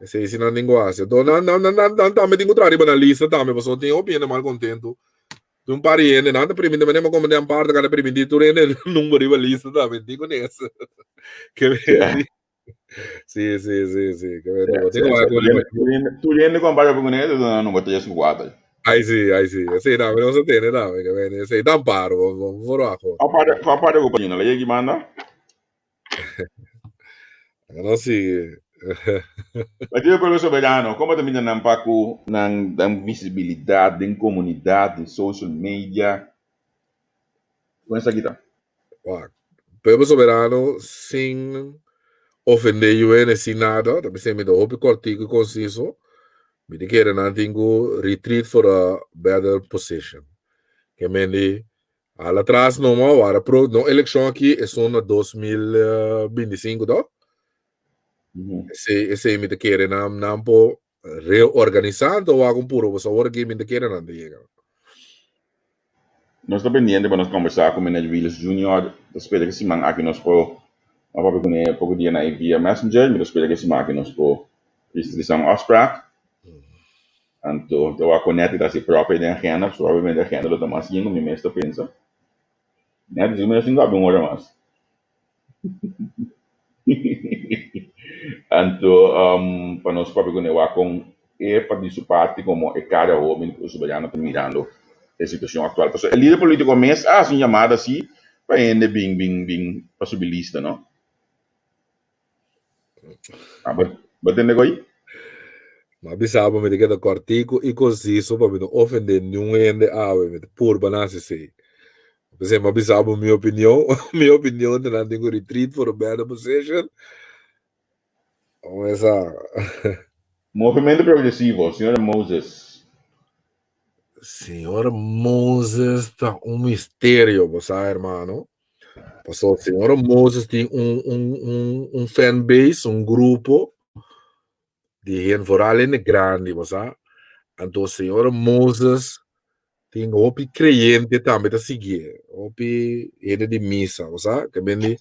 se não tenho assim, então não também tenho trabalho riba na lista também, mas só tenho hobby mal contento. Tu pari ene nada primeiro mas como de parte cada primeiro tu ene número riba lista também digo nessa. Que vedi? Sì, che vedi? Tu vieni con Baio Comunete non bottiglia su guarda. Sì, no, non so bene, no, che vedi? Sei da Amparo, vorrà. A parte compagnia, lei chi manda? Ano si Mas eu pelo soberano, como também não paco ng visibilidade em comunidade, em social media, com essa guitarra. Wag. Pueblo soberano sin ofender UN sin nada, também sem me dar open cortico e conciso. Me de querer não tenho retreat for a better position. Que me de lá atrás não agora pro no eleição aqui é só na 2025, tá? Esse me de querer não po reorganizado ou algo puro, você agora que me de querer não chega. Nós estamos pendentes para nós conversar com o Mened Willis Jr. Espero que se man aqui nós por a papo com ele pouco dia na via Messenger, mas espero que se man aqui nós por distribuição Osprac. Então, eu a conecto da si própria de agenda, provavelmente a agenda do Tomás Ingo, me mesmo pensa. Né, diz me assim gabi hora mais. Então, para nós papo com ele com e participar como é cada homem que o soberano está mirando a situação atual. Porque o líder político mesmo, assim chamado assim, para ele bem possibilista, não? Batendo aí? Mas bisaba me de que cortico e conciso para me não ofender nenhum ende me de por banase sei. Por exemplo, bisaba minha opinião de não tenho retreat for a better position. Vamos a Movimento progressivo, senhora Moses. Senhora Moses tá mistério, você irmão. Passou, a senhora Moses tem um fanbase, grupo de gente foral grande, você. Então, a senhora Moses tem opi creyente também a seguir, opi ele de missa, você. Que bem,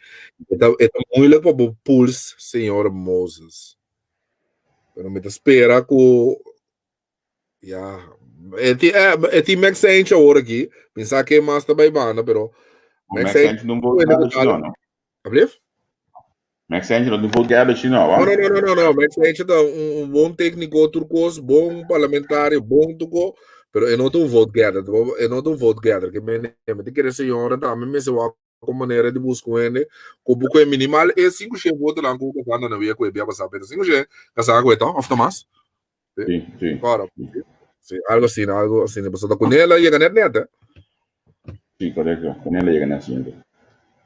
é muito para o pulse, senhora Moses. Pero me espera que ti Max Sainz agora aqui. Pensar que é mais também banda, pero Max Sainz não vou dar não, não. Abriu? Max Sainz não vou dar não, não. Max Sainz é bom técnico turcos, bom parlamentar, bom tudo, pero eu não tô vote gather, que me quer senhora também me se va com maneira de buscar ele, com buco é minimal e 5 che voto lá com o cara na via com bia passar, pero 5 che, casa com então, after mas. Sim. Claro. Sí, algo así, pasó con ella llega neta. Sí, correcto. Con ella llega naciendo.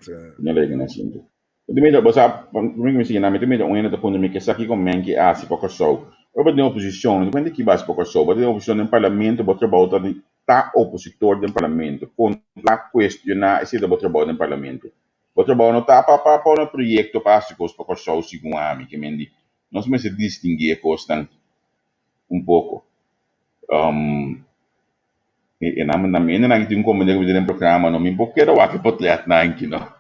Con ella llega naciendo. Primeiro, você, primeiro me seguir na minha primeira unha da pandemia que aqui com men que se pouco só. Eu vou ter oposição, não tem que base pouco só, vou ter oposição no parlamento, vou trabalhar de tá opositor do parlamento, contra questionar esse do trabalho no parlamento. Vou trabalhar no tá para um projeto básico pouco só segundo a mim que mendi. Nós me se distinguir costan pouco. E na minha na tem como de um programa não me porque era o que pode ler na não.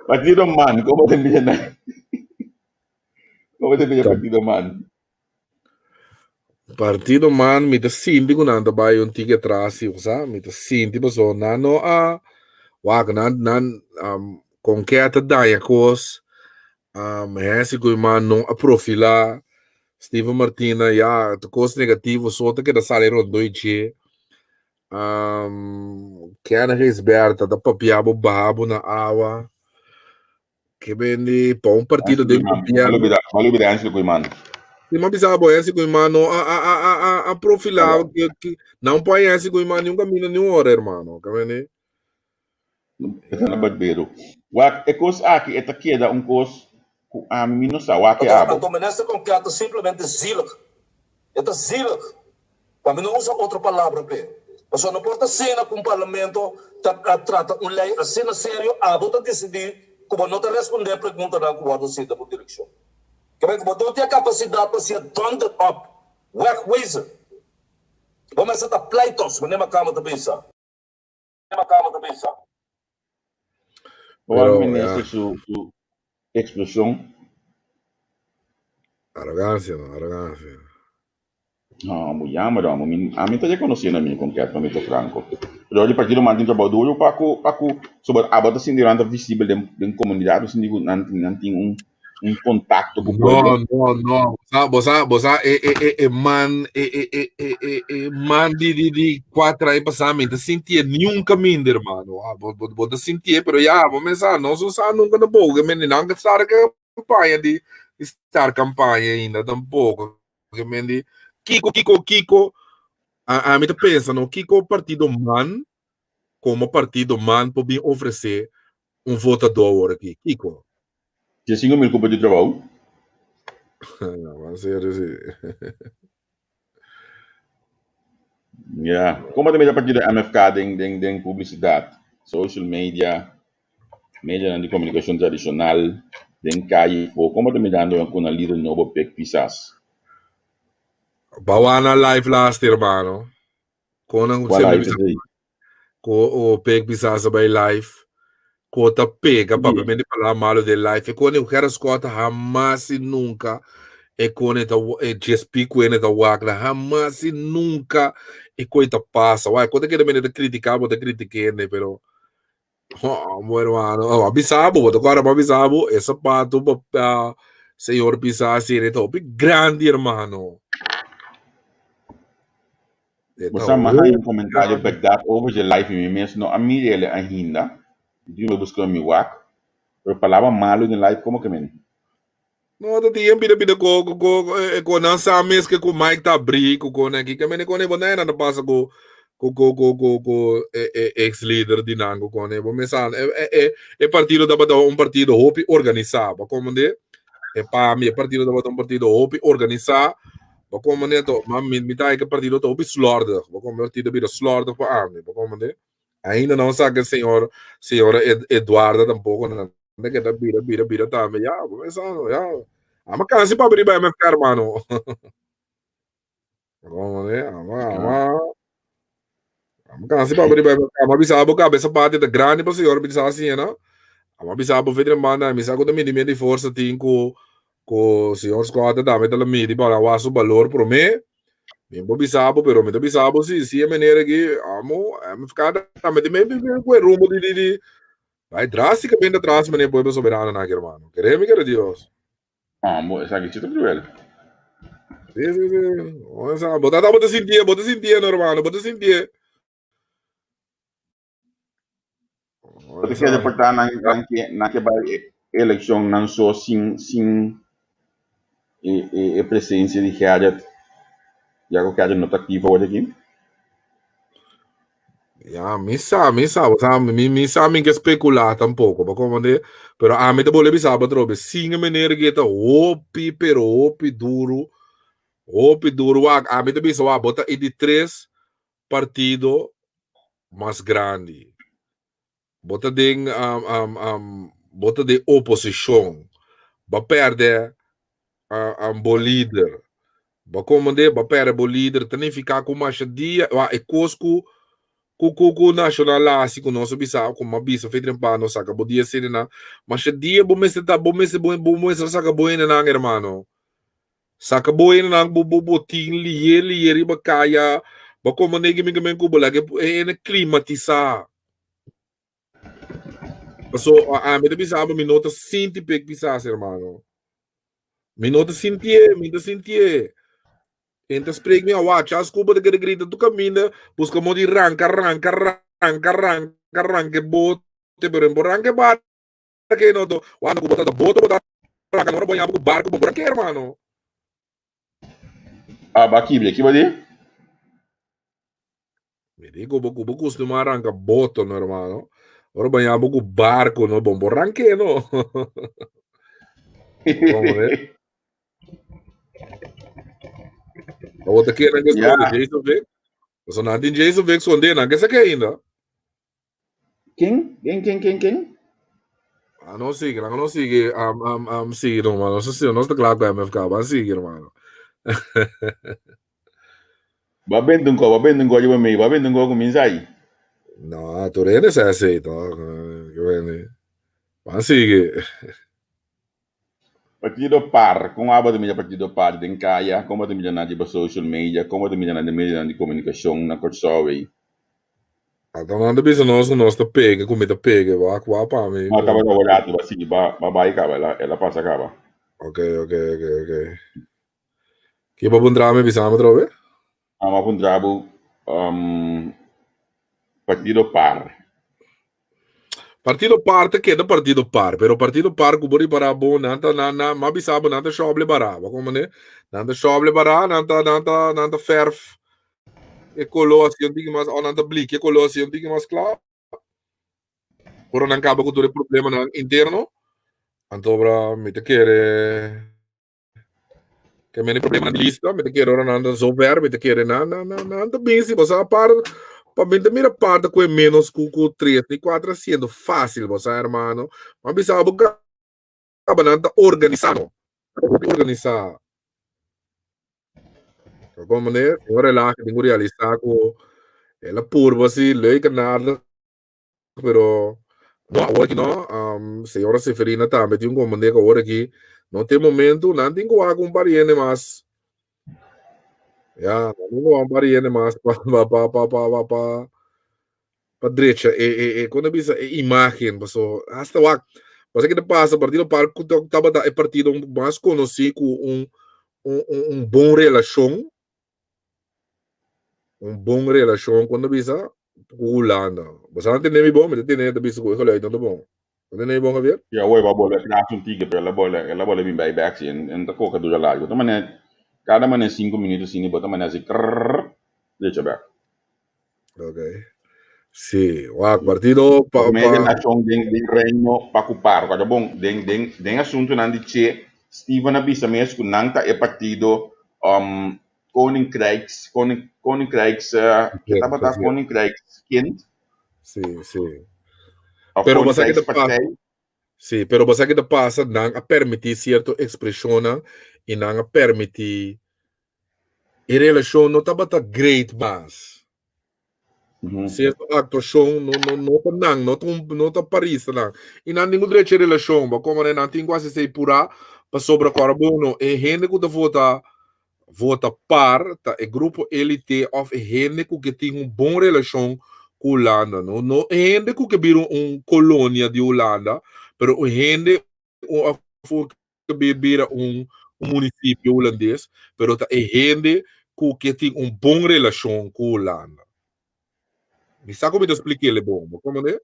Partido Man, como te envían? ¿Cómo te envían Partido Man? Partido Man, me te sinti con ando vai un ticket trasi, usa, me te sinti so nano a con che ta dai cos hesi con man non a profila Steven Martina ja te cos negativo so te che da sale rondo ice che ana Risberta da papiabo babo na awa che bendi po un partito del piano vale anche con man ma bisabo esse com mano a profilar que não põe esse com mano nenhum caminho nenhum hora irmão que vem essa na barbeiro o é coisa aqui é aqui da coisa a mim não sabe o que é então menessa com que é simplesmente zilig é zilig para mim não usa outra palavra pe mas não importa cena com o parlamento trata lei assim sério a bota decidir como não te responder a pergunta da guarda cita por direção. Que botou a capacidade para ser done up, wegwezen. Vamos a estar pleitos, mas nem uma cama de pensar. Qual é sua expressão? Arrogância. Não, muito amado, a mim está já conhecendo a mim completamente franco. Pero o partido mantém trabalho duro para sobre a bota assim durante visível da comunidade, assim não tem um contato com o No, povo. no, no. Bosa, man di 4 anos passamento, sentia nenhum caminho, irmão. Bota sentia, pero já, vamos pensar, não só sabe nunca na boca, mas não que estar campanha de estar campanha ainda, tampouco. Porque, Kiko, a mim pensa, no, Kiko partido man, como partido man, pode oferecer votador aqui, Kiko. Tinha 5.000 culpas de trabalho. Não, mas sério, assim. Yeah. Como também a partir da MFK tem publicidade, social media, mídia de comunicação tradicional, tem cair, como também dando uma líder novo pek pisas. Bawana live last year, mano. Kung Wala sempre ito o peg pisasa by live. Kota pega, papi, me falar malo de live. E quando eu quero escutar, jamás e nunca. E quando eu GSP, quando eu wakla, jamás e nunca. E quando passa. Uai, quando eu quero criticar, vou criticar, né, pero. Oh, meu irmão. Oh, abisabo, agora abisabo. Essa pato, senhor pisasa, ele top grande, irmão. Basta mahal yung komentaryo bagdat over the life mi mesmo a mí ele ainda. Di mo buscar mi wak. Pero palabra malo in life como que men. No, dat die bida ko na sa mes que com Mike tá brico com aqui que mene com ne bona na passa com ex líder de nango com ne bom mesal é partido da partido hopi organizado como ne é para mim partido da partido hopi organizado como ne to mas me tá que partido to hopi slorder como partido bida slorder para mim como ne ainda não sabe que senhora Eduarda tampouco não que da bira também já começando já ama cansi para abrir para ficar mano como né ama cansi para abrir para ficar ama bisa abo cabeça parte da grande para senhora bisa assim não ama bisa abo vedre mana misa ko também de força tem com senhor squad da meta la midi para o seu valor pro me bem bisa abo pero me bisa abo se é maneira que amo ficar também me com rumo de vai drasticamente atrás mas depois soberano na hermano queremos que Deus Ah, mo esa que chito cruel. Sí. O sea, bota sentir, no, hermano, bota sentir. Porque que deportar na que vai eleição não só sem presença de Gerard, já que o Gerard não está ativo hoje aqui. Ya, misa, o sea, mi sabe que especular tampoco, pa como de, pero a mí te boleh bisa ba trobe, singa maneira que tá opi duro, a mí te bisa wa bota e de 3 partido mais grande. Bota de oposição. Ba perde a bo líder. Ba como de, ba perde bo líder, também ficar com mais dia, e cosco Kuku national asi ko no so bisa ko mabisa fitrin pa no saka bodia sini na mas dia bumese saka boy na nang hermano saka boy na nang bubuting liye ba kaya ba ko manegi mi gamen ko balage na klimatiza so a me bisa ba minuto sinti pek bisa hermano minuto sintie Então, spreek me a watch, as cuba de grita tu caminha, busca mo di ranca, bote, pero en borranque bar, que no to, wano ko bota boto, ranca, no banha ko barco, borranque, hermano. Ah, bakibli, aqui vai dizer? Me digo, boku costuma ranca boto, no, hermano. Ora banha ko barco, no, bom borranque, no. Vamos ver. A outra aqui é na questão de Jason Vick. Eu sou nada em Jason Vick, esconder, não, que essa aqui ainda. Quem? Não sigue, sigue, não, mano. Não está claro que vai ficar, mas sigue, irmão. Babendung ko yung may, babendung ko kuminsay. No, tu rin sa aceito. Mas sigue. Partido par, kung aba de milya partido par, din kaya, como de milya na di ba social media, como de milya na di komunikasyon na korsawe. Então não deve ser nosso pega, comida pega, vai para mim. Acaba na wala, diba? Sige, babay ka ba? Ela pasa ka ba? Ok. Che va puntrame bisama trove? Ama pundrabo partido par. Partido parte che da partido par, pero partido par kuburi para bo nanta na ma bisaba nanta shoble bara, ba como ne? Nanta shoble bara, nanta ferf e colo assim antigo mas on nanta blik e colo assim antigo mas klaar. Ora non acaba con il problema interno, antobra mi te chiede che me ne problema di lista, mi te chiede ora non so ver, mi te chiede na benzi, mas a par pa me mira parte com menos com 3 e 4 sendo fácil, você hermano. Mas bisaba acaba nanta organizado. Organizar. Como ne, ora lá que tengo realizar com ela purba assim, lei que nada, pero no, agora que não, senhora Seferina tá, meti um comandante agora aqui, não tem momento, não tem como acompanhar mais. Já, não tem como acompanhar mais para direita, quando bisa imagem, passou, hasta lá, você que passa, partido para que estava é partido mais conhecido com bom relação, quando bisa Holanda. Você não tem nem bom, mas tem nem bisa com ele, então tá bom. Não tem nem bom, Javier? Ja, hoy va bola tras un tigre, pero la bola bin bij back en ta coca dura largo. Ta mané cada mané 5 minutos sin bota mané así de back. Ok. Sí, partido Media nation den reino pa kupar, kada bom den assunto nan di che Steven Abisa mes ku nang ta e partido Koninkrijks que taba ta Koninkrijkskind Sí. of Pero pasa que te Koninkrijkspartij. Sí, pero pasa que te pasa, não a permitir certa expressão e não a permitir a relação não está bata great mas certa atuação não tá Paris não e não nenhum direito de relação, mas como não tem quase sei pura para sobre carbono e gente que vota par tá é grupo elite of gente que tem bom relação com Holanda, não gente que viram colônia de Holanda, pero gente que vira município holandês, pero tá é gente que tem bom relação com Holanda. Mi sa come ti expliquei le bombo, como é?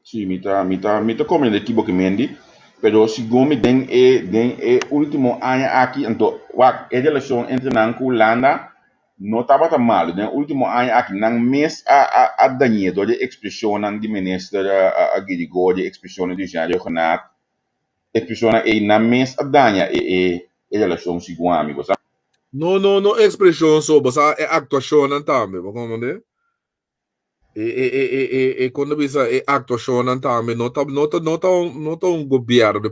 Sì, mi ta come de tipo che mendi, pero si gomi den e ultimo anno aqui, então, wa e relação entre nan ku Holanda não estava tão mal. Den ultimo anno aqui nan mes a danye do de expressão nan di minister a Guidigo de expressão de Jean Renato, expressão e nan mes a danya e relação si com amigo, sabe? No expressão só, mas é atuação também, como é? Quando bisa atuação também, não tá governo,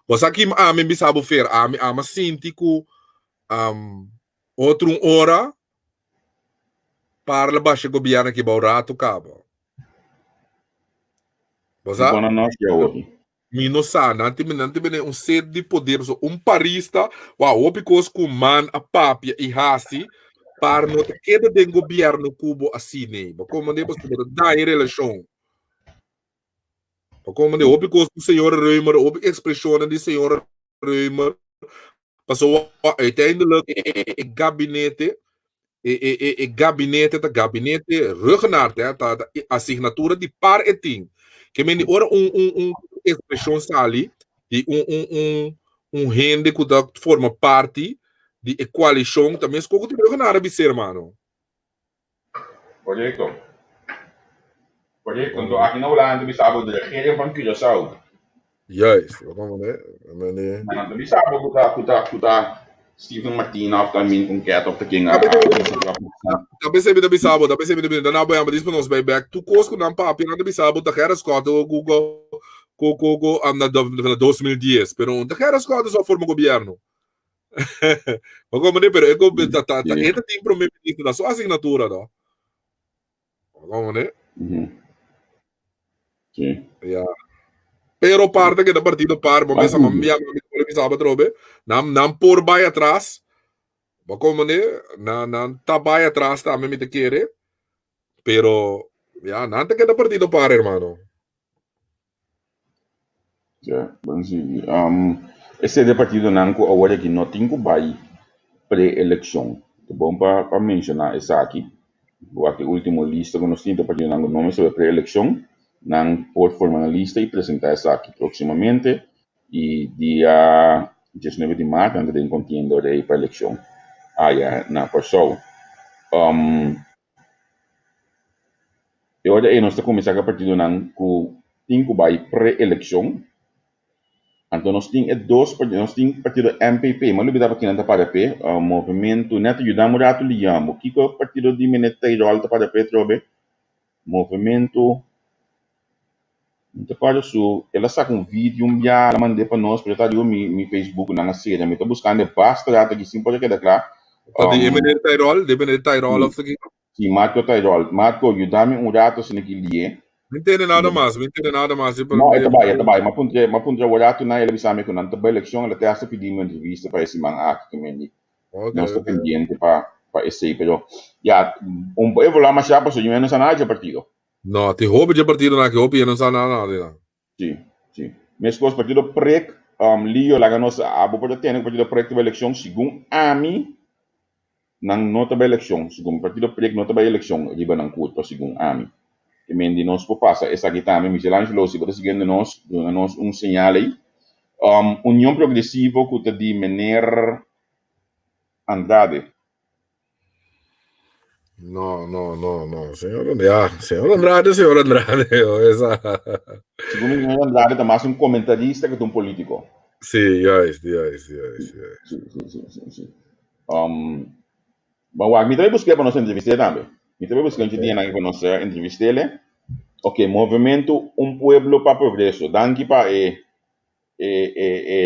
mas aqui a mim bisa bufer, a mim sinto que outro hora para baixo governo que barato cabo. Mas Quando nós que é outro. Minosa, não tem sede de poder, so parista, opicos com man a papia e hasi, para não ter queda de governo cubo assim, né? Como é que dá em relação? Como é opicos com o senhor Reumer, op expressão de senhor Reumer, passou uiteindelijk gabinete, gabinete, rugnaar, a assinatura de par e ting. Que men ora expressão sali, de rende que forma parte de coalição, também é coisa que rugnaar a ser, mano. Correcto. Então, aqui na Holanda, bisa abo de regering van Curaçao. Juist, como é? Não, bisa abo kuta Steven Martinov também com Cat of the King. Também sempre bisabo, da na boia, mas nos vai back. Tu cosco na papi, na bisabo, da cara Scott, o Google, na 2010, pero da cara Scott só forma governo. Mas como é, pero é como entra tem primeiro-ministro da sua assinatura, não? Como é? Sim. Yeah. Pero parte que da partido par, mas essa mamia me bisabo trobe, não por vai atrás. Mas como é, não tá vai atrás também me te querer. Pero, ya, nada que da partido par, hermano. Bom, sim. Esse é partido não que agora que não tem que vai pré-eleição. É bom para mencionar isso aqui. O último lista que nós temos partido não nome sobre pré-eleição, não pode formar uma lista e apresentar isso aqui proximamente. E dia 19 de março, antes de contiendo para a eleição. Na pessoa. Eu acho nós começar a partir não que tem que vai pré-eleição. Então, nós temos dois partidos, nós temos o partido MPP, mas não dá para não para P, o movimento, neto ajudamos a liamos, que é o partido de Mineiro para P, trobe, movimento, então, para isso, ela saca vídeo, ela mandei para nós, para estar no Facebook, na série, eu estou buscando basta, que sim, pode quedar claro. De Mineiro Tairol, of the Sim, Marco Tairol, Marco, ajudame rato, se naquele não entende nada mais. Não, é trabalho. Mas punta o rato na ele bisa me que não também eleição, ela até pedir uma entrevista para esse man aqui também. Não estou pendiente para esse, pero já eu vou lá mais já para o menos análise partido. Não, te roubo de partido na que roubo e não sabe nada. Sim. Mas com o partido PREC, Lio lá nós abo para ter o partido PREC da eleição segundo a mim não nota da eleição, segundo o partido PREC nota da eleição, riba não curto segundo a mim. E mendi nós por passa essa aqui também Michelangelo se você seguindo nós sinal aí União Progressiva que está de Mener Andrade não senhor Andrade essa segundo o Andrade está mais comentarista que político sim bom me também busquei para nós entrevistar também me também busquei um dia para nós entrevistar ele. Ok, movimento pueblo para progresso. Danke para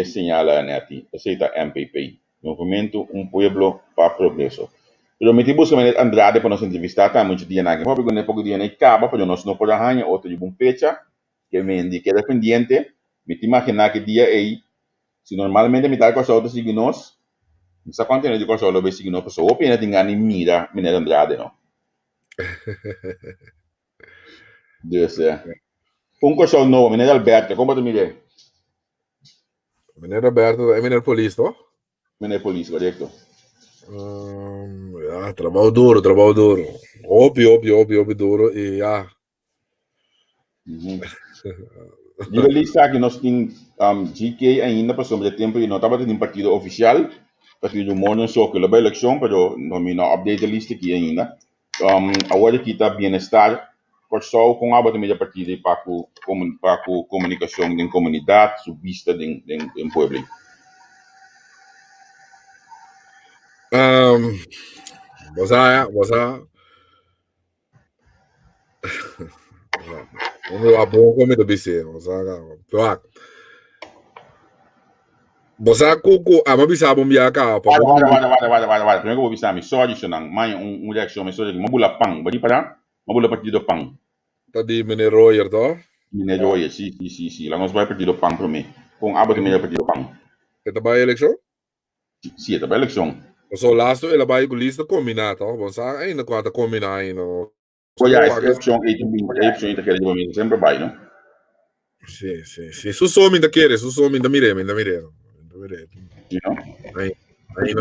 señala neti. Aceita MPP. Movimento pueblo para progresso. Pero me busca Andrade para nos entrevistar também um dia na que porque não pouco dia na acaba para nós não podemos ganhar outro de fecha que me indica dependiente. Me imagina que dia aí se normalmente me dá coisa outra seguir nós. Não continua de coisa outra seguir nós, pessoa opina de ganhar mira Andrade não. Deus é. Coisa nova, Mineiro Alberto, como tu me diz? Mineiro Alberto é Mineiro Polícia, não? Mineiro Polícia, correto. Trabalho duro. Óbvio duro e Diga lista que nós temos GK ainda para sobre tempo e não estava tendo partido oficial, partido do Morning Show que leva a eleição, pero não update a lista aqui ainda. Agora aqui está bem-estar. Pessoal com a media partida para a comunicação em comunidade, subista em povo. Você é bom como do BC, você cuco a uma bisa bom biar cá. Vale. Primeiro eu vou bisar me só de sonang, mas reação me só de mabula pang, bari para mabula partido pang. Tá de Mineiro Royer, tá? Mineiro Royer, sim. Lá nós vai partido pang para mim. Com aba de media partido pang. Tá vai eleição? Sim, tá vai eleição. So last ela vai com lista combinada, tá? Você ainda quando combinar aí no. Eleição que ele sempre vai, não? Sim. Su some da querer, su some da mire.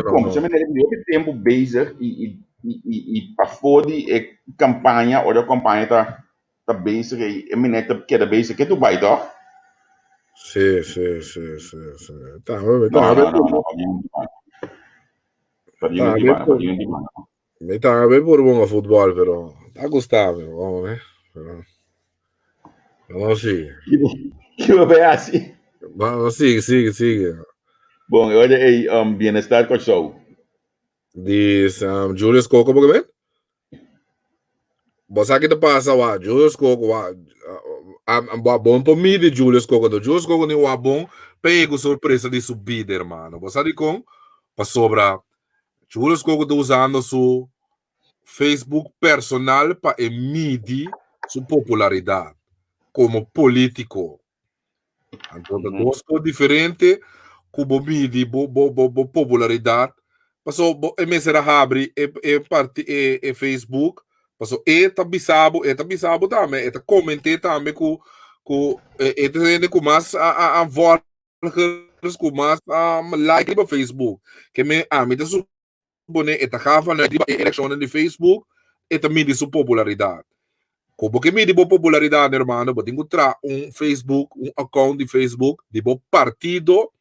Como se me lembra tempo base e para fora de campanha ou a campanha tá base que mineta que da base que tu vai tá? Sim. Tá, não. Me tá bem por bom futebol, pero tá gostando, vamos ver. Vamos seguir. Que vai assim? Vamos sigue. Bom, olha aí, bem-estar com o show. Diz Julius Coco, porque bem? Você aqui te passa, Julius Coco, bom para mim de Julius Coco, Julius Coco não é bom, pego surpresa de subida, irmão. Você de com para sobrar. Julius Coco está usando seu Facebook personal para medir sua popularidade como político. Então, duas coisas diferentes, como medir popularidade. Passou, emissora abre e Facebook. Passou, eta bisabo também, eta comentei também com ito ko mas com mais like para Facebook que me ito supone ita kafa na di ba election de Facebook ita midi su popularidade como que midi bo popularidade hermano boting tra Facebook account de Facebook de bo partido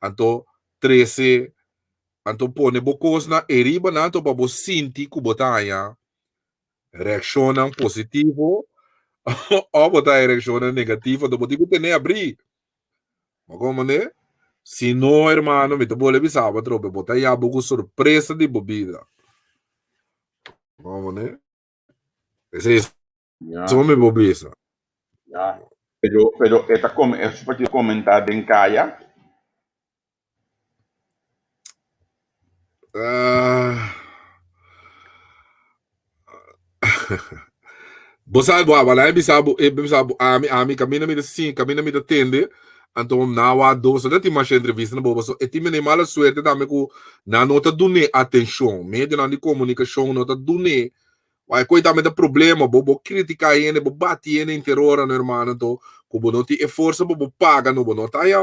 anto 13 anto pone bo cosna eriba na to pa bo sinti ku botaya reaction positivo o botar reaction negativa do boting tem abrir mas como né se não, hermano, me tô avisava, tropa, botar aí a boca surpresa de bebida. Vamos, né? Esse é me bobisa. Ya. Pero es para comentar en Kaya. Você vai bisabo, ami, caminha me assim, caminha me atende. Então, não há dois, não tem mais entrevista na boba. E tem me mala suerte também que na nota do atenção, meio na comunicação, nota do Vai coitado da problema, bobo criticar ele, bobo bate ele em terror, no irmão, então, como não tem força, bobo paga, não, não tá aí,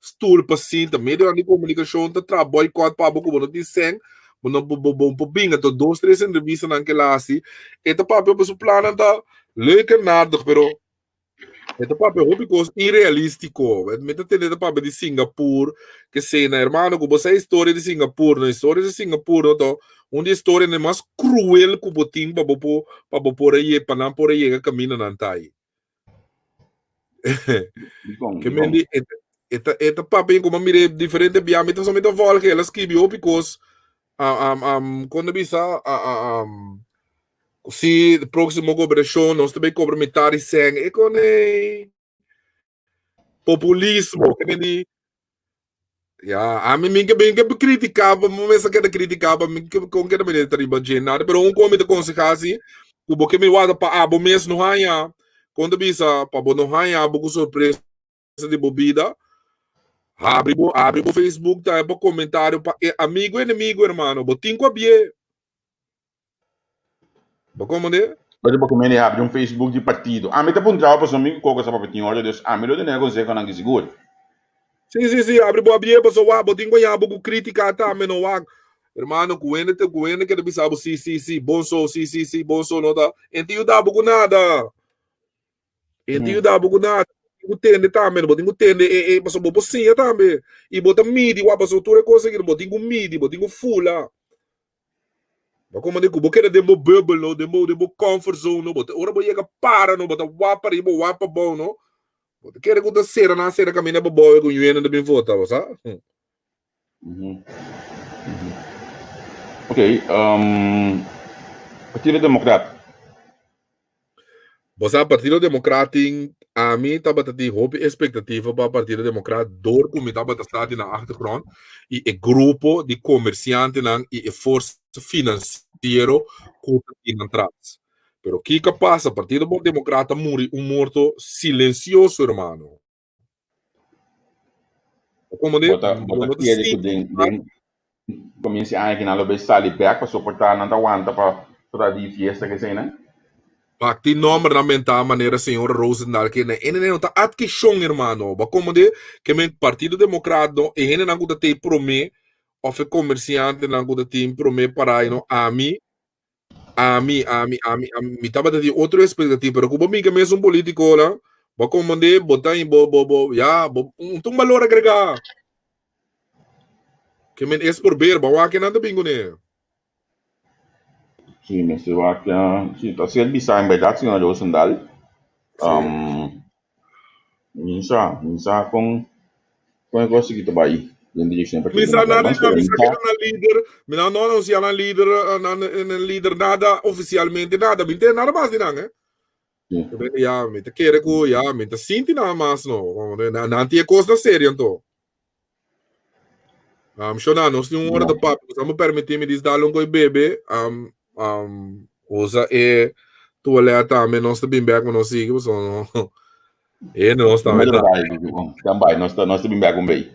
stulpa sim, também de comunicação, tá trabalho, quatro para bobo, não tem sem, não bobo binga, então, 2, 3 entrevistas naquela assim, e tá papel para o plano, tá, leuk nada, pero, e papel, porque irrealístico, me tá tendo papel de Singapura, que sei, né, irmão, como você é história de Singapura, não história de Singapura, então, uma história é mais cruel que o botim para por aí para não por aí que caminha não tá aí que me di eta papel como mire diferente biame então somente volta que elas que bio because quando bisa se próximo governação nós também cobra metade sem e com populismo que me di ja, a mim que bem que criticava, mas que criticava, com que também estava nada, pero come de consequência, o que me guarda para abo mesmo não há, quando bisa para bo não há, abo com surpresa de bebida, abre o Facebook, tá, é para comentário para amigo e inimigo, irmão, botinho com a bie, como né? Pode porque me abre Facebook de partido. A mim tá punjava para amigo coco essa papetinho, olha Deus, a mim não tem negócio com não seguro. Sim, abre a bie para só botinho com abo com crítica tá, menos Hermano, cuéntate que te pisaba, sí, bonso, sí, bonso, no da. Entiendo da bugo nada. Entiendo da bugo nada. Entende também, botinho entende, passou bobo sim também. E bota midi, passou toda coisa que botinho midi, botinho fula. Mas como digo, porque é demo bubble, no, demo comfort zone, no, bota ora boia para, no, bota wapa ribo, wapa bom, no. Bota quer que da cera na cera caminha bobo com yuena de bem vota, sabe? Ok, Partido Democrata. Você Partido Democrático, a mim estava de hoop expectativa para o Partido Democrático, door como estava estar na achtergrond, e o grupo de comerciantes e força financeira que atrás. Pero que passa, o Partido Democrata morre morto silencioso, hermano. Como de bota que comienza a que nada bem ali back para suportar nada aguanta para de fiesta que sei, né? Pacti nome da maneira senhor Rosendahl que né ele não tá adquisição irmão ba como de que o Partido Democrata e ele não gosta de prometer of comerciante não gosta de prometer para não a mim tava de outro expectativa pero como amiga mesmo político lá ba como de botar em já um valor agregado que men es por ver ba que nada bingo né. Sim, mas eu acho que está sendo bizarro, em verdade, senhor Rosendahl. Minsa com a coisa que está aí. Misa nada, não se líder nada oficialmente nada, não tem nada mais de nada, ja, me te quer que ja, me te sinti nada mais não, não tem coisa séria então. Shona, nós temos hora de papo, vamos permitir me dar um coi bebê, usa tu olha também nós também back nós seguimos, não, nós também nós também back bem.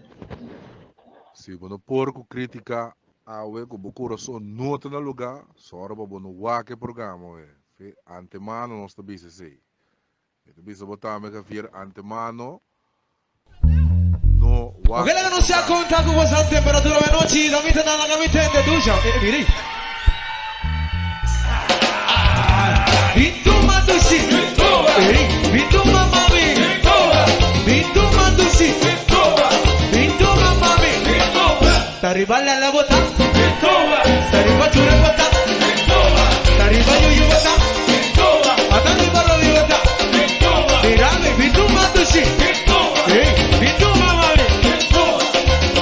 Se quando porco critica a o que o coração não está no lugar, só para o no waque programa, antemano nós também se sei. Ito bisa botar me kafir antemano. No Ok, che non si acconta con questa temperatura veloce, da mita nella camitente, tu già, miri. Vinto Mandusi, vinto mamma mia, vinto Mandusi, vinto mamma mia. T'arriva alla vota, t'arriva giù la vota, t'arriva io vota, t'arriva lo io vota. Mirame, vinto Mandusi, vinto mamma mia,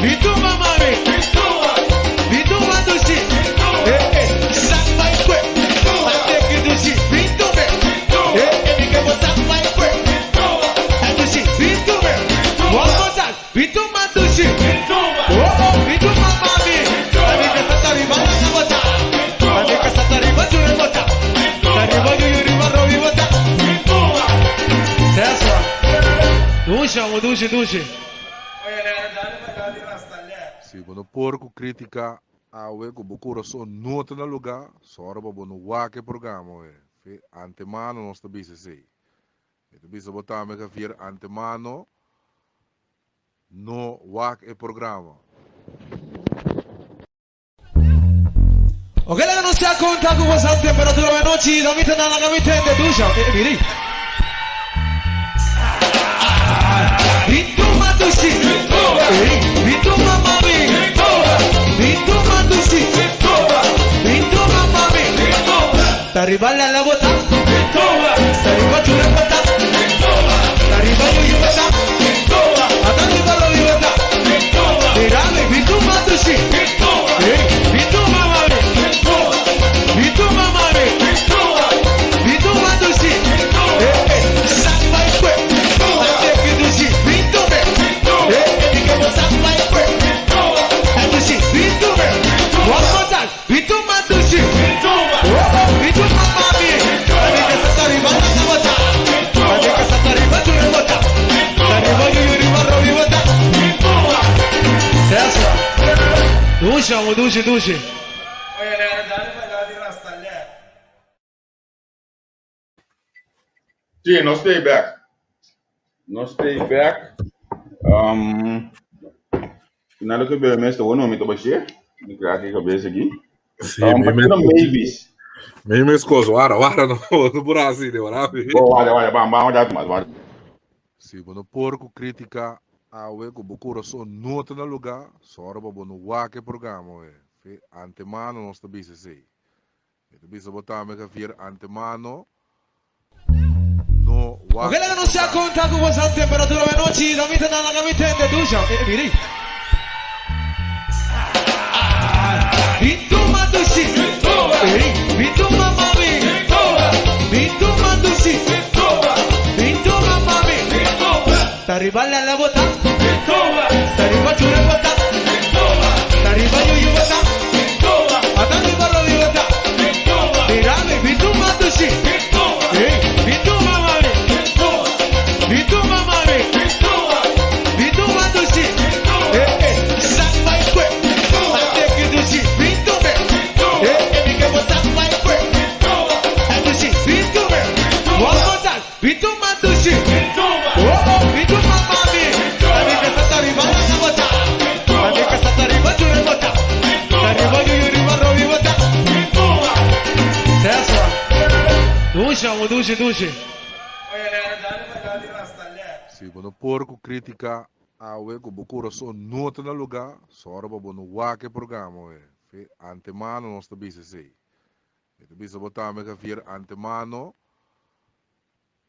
vinto mamma mia, vinto Mandusi, samba in que, ate che tu si vinto me, mi che vota samba in que, tu si vinto me, one more time, vinto Mandusi, vinto mamma mia, amica stata arrivando a vota, amica stata arrivando a vota, arriva io rimarrò di vota, that's right, duce. Si bono porco critica a we ko bukuro so nota na lugar, sora ba bono wake programa we. Fe antemano non sta bisa sei. Ito bisa botar me kafir antemano no wake programa. Ok, che non si acconta con questa temperatura veloce, da mita nella camitente, tu già, miri. Vinto Mandusi, vinto mamma mia, vinto Mandusi, vinto mamma mia. T'arriva alla vota, t'arriva giù la vota, t'arriva io vota, t'arriva lo io vota. Mirame, vinto Mandusi, vinto mamma mia, vinto mamma mia, vinto Mandusi, samba in que, ate che tu si vinto me, mi che vota samba in que, tu si vinto me, one more time, vinto Mandusi, vinto mamma mia, amica stata arrivando a vota, amica stata arrivando a vota, arriva io rimarrò di vota, that's right, duce. Sì, non stay back. Nada que bem, mas estou no meio do baixo. Me craque que cabeça aqui. Sì, Mavis. mi scuso, guarda, no Brasile, guarda. Olha, vamos. Si bono porco critica a we ko bukuro so nota na lugar, sora ba bono wake programa we. Fe antemano non sta bisa sei. Ito bisa botar me kafir antemano no Ok, che non si acconta con questa temperatura veloce, da mita nella camitente, tu già, miri. Vinto Mandusi, vinto mamma mia, vinto Mandusi, vinto mamma mia. T'arriva alla vota, t'arriva giù la vota, t'arriva io vota, t'arriva lo io vota. Mirame, vinto Mandusi, vinto mamma mia, vinto mamma mia, vinto Mandusi, samba in que, ate che tu si vinto me, mi che vota samba in que, tu si vinto me, one more time, vinto Mandusi, vinto mamma mia, amica stata arrivando a vota, amica stata arrivando a vota, arriva io rimarrò di vota, that's right, duce. Si bono porco critica a we ko bukuro so nota na lugar, sora ba bono wake programa we. Fe antemano non sta bisa sei. Ito bisa botar me kafir antemano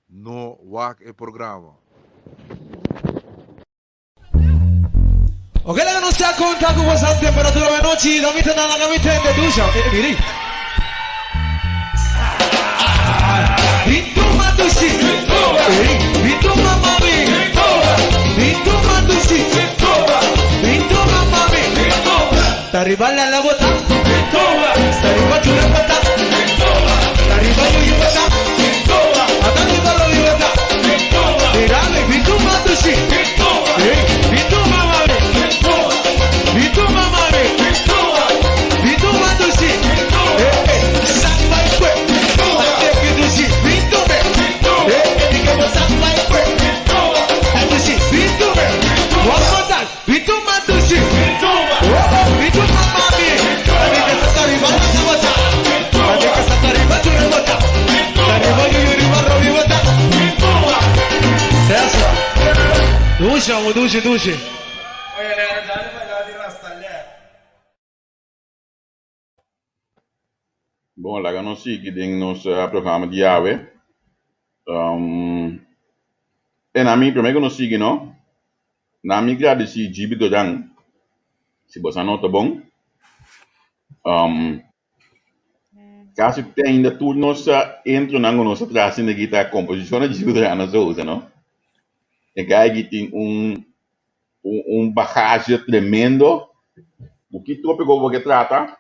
no wake programa. Ok, che non si acconta con questa temperatura veloce, da mita nella camitente, tu già, miri. Vinto Mandusi, vinto mamma mia, vinto Mandusi, vinto mamma mia. T'arriva alla vota, t'arriva giù la vota, t'arriva io vota, t'arriva lo io vota. Mirame, vinto Mandusi, vinto mamma mia, vinto mamma mia, vinto Mandusi, samba in que, ate che tu si vinto me, mi che vota Vamos, duce. Bom, lá não sigo dentro nos programa de ave. E na minha primeiro não sigo não. Na minha grade se jibi do jang. Se você não tá bom. Caso tem ainda tudo nossa entro na nossa traça na guitarra composição de jibi do jang na usa, não? E aí tem bagagem tremendo. O que tu pegou porque trata?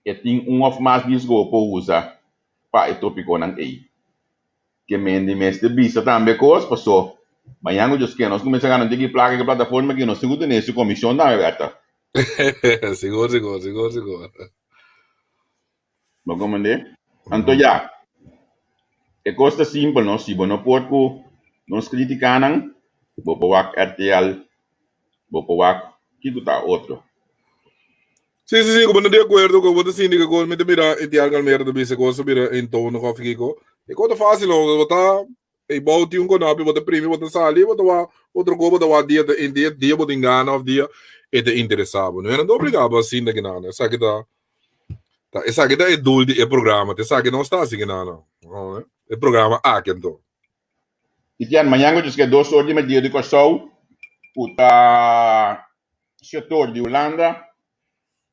E tem of mais bisgo para usar para o tópico não aí. Que mende mestre bisa também coisa passou. Mas yango just que nós começamos a ter placa que plataforma que nós seguro nesse comissão não é verdade. Seguro. Mas como é? Então já. É coisa simples, não se não pode que nós criticamos, vou pôr RTL, vou pôr que tu tá outro. Sim, como não de acordo com você sindica com me mira e tiar calmeira do bisa coisa mira em torno com fico. E quando fácil não, botar e bauti conapi, botar primi, botar sali, botar outro go, botar dia botar engana of dia e te interessava. Não é não obrigado assim da nada. Sabe que é dulce é programa, te sabe que não está assim nada. Não, é programa que então. E tian manhã just que 2 horas de media de coção, o setor de Holanda,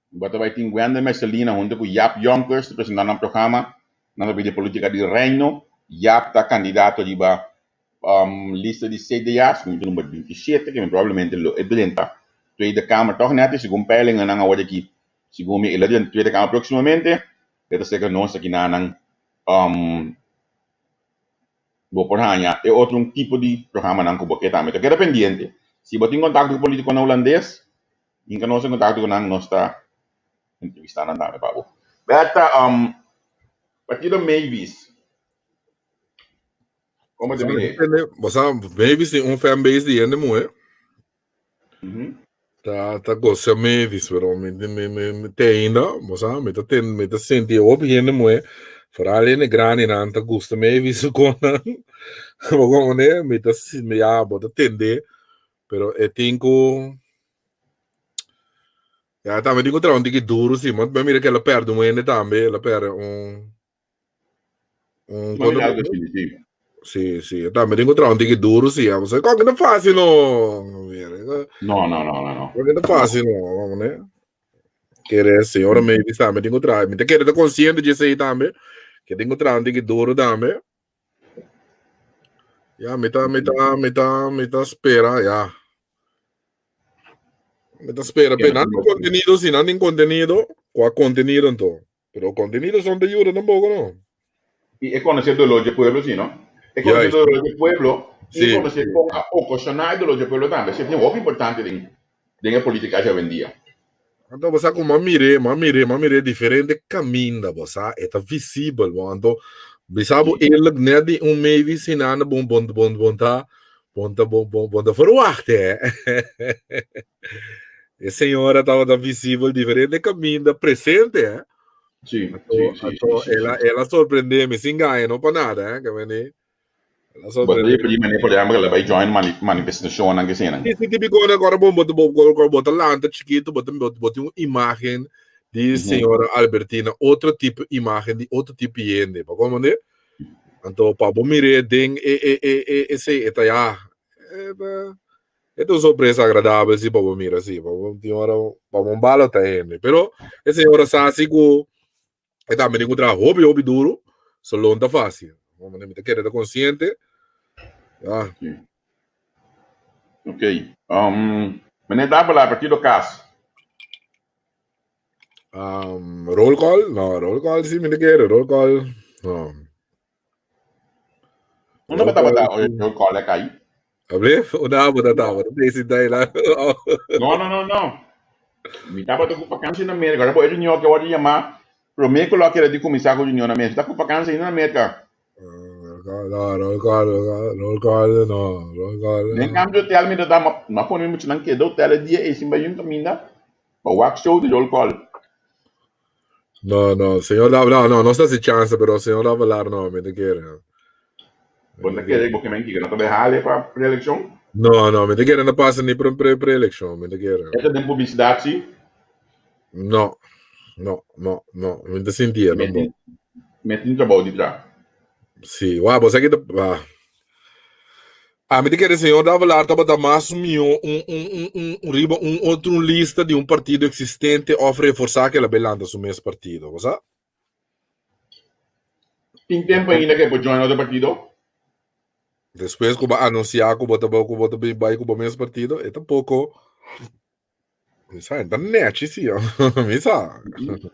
botar vai ter Gwenda Messelina, onde o Jaap Jonkers apresentando um programa na vida política do Reino. Jaap está candidato de lista de CDAs, número 27, que provavelmente é dentro. Tweede Kamer toch net, segundo peilingen na hora aqui, segundo ele dentro Tweede Kamer proximamente, это сега nossa aqui na vou por hanya é outro tipo de programa não que você também queda pendiente. Se você tem contato com político holandês, ainda não tem contato com nós está entrevistando também para você. Beta partido Mavis. Como te vê? Você Mavis tem fanbase de ende moe. Tá gosta Mavis, pero me te ainda, você me tá senti op ende moe. Vooral in de grani na anta gusta Mavis com como né, me tá me bota tende, pero é tinco ja, também digo tra um tique duro sim, mas mira que ela perde ende também, ela perde Sì, também digo tra un tique duro sim, você qual que não fácil não, não. Qual que não fácil não, vamos né? Querer senhora Mavis também digo tra, me te querer tá consciente disso aí também. Que tengo tra un tique duro também. Ja, metà spera, ja. Metà spera, per non contenuto, sì, non in contenuto, qua contenuto então. Pero contenuto son de ayuda tampoco, ¿no? Y es conocer dolor del pueblo, sí, ¿no? Es conocer dolor del pueblo, y conocer ocasionar dolor del pueblo también. Es muy importante en la política ya vendía. Então, você como mamire diferente caminho, você é visível, então, bisabo eerlijk net die mee zien aan de bonta verwachten. A senhora estava visível diferente caminho presente, Sim. Ela surpreende-me sem ganhar, não para nada, ela surpreende. Por exemplo, ela vai join manifestação na cena. Esse tipo agora bota lanta chiquito, bota uma imagem de senhora Albertina, outro tipo de imagem de outro tipo de gente, para como né? Então, para bom mire ding esse já é uma surpresa agradável se para bom mira assim, para bom bala tá ele, pero esse senhora sabe que é também digo tra hobby duro, só não tá fácil, vamos né, me querer tá consciente. Ok. Me dá para lá partido caso. Roll call sim, me quer roll call. Não vai dar roll call é cair. Abre? Udah tahu. Desi daí lá. Não. Me tava com vacância na América. Agora pode ir que eu chamar. Prometo que eu de começar com a União na América. Tá com vacância na América. Roll call, no. Nem cambio hotel me dá uma fone muito não que do hotel dia e sim vai um caminho. O wax show de roll call. No, señor no está sin chance, pero señor Avalar no, me te quiere. Você quer que me que não tá berrale para eleição? No, me te quieren no passa nem para pre-election, me te quieren. Essa tem publicidade, sim? No, me te sentia, não bom. Metem trabalho de trás. Sim, você aqui me te quieren senhor dava lá, estava da mais outro lista de partido existente oferece reforçar aquela belanda su mesmo partido, você? Tem tempo ainda que pode jogar outro partido? Depois que anunciar que bota bem vai com o mesmo partido, é tampouco. Me sai, tá net, sim, me sai. Portanto,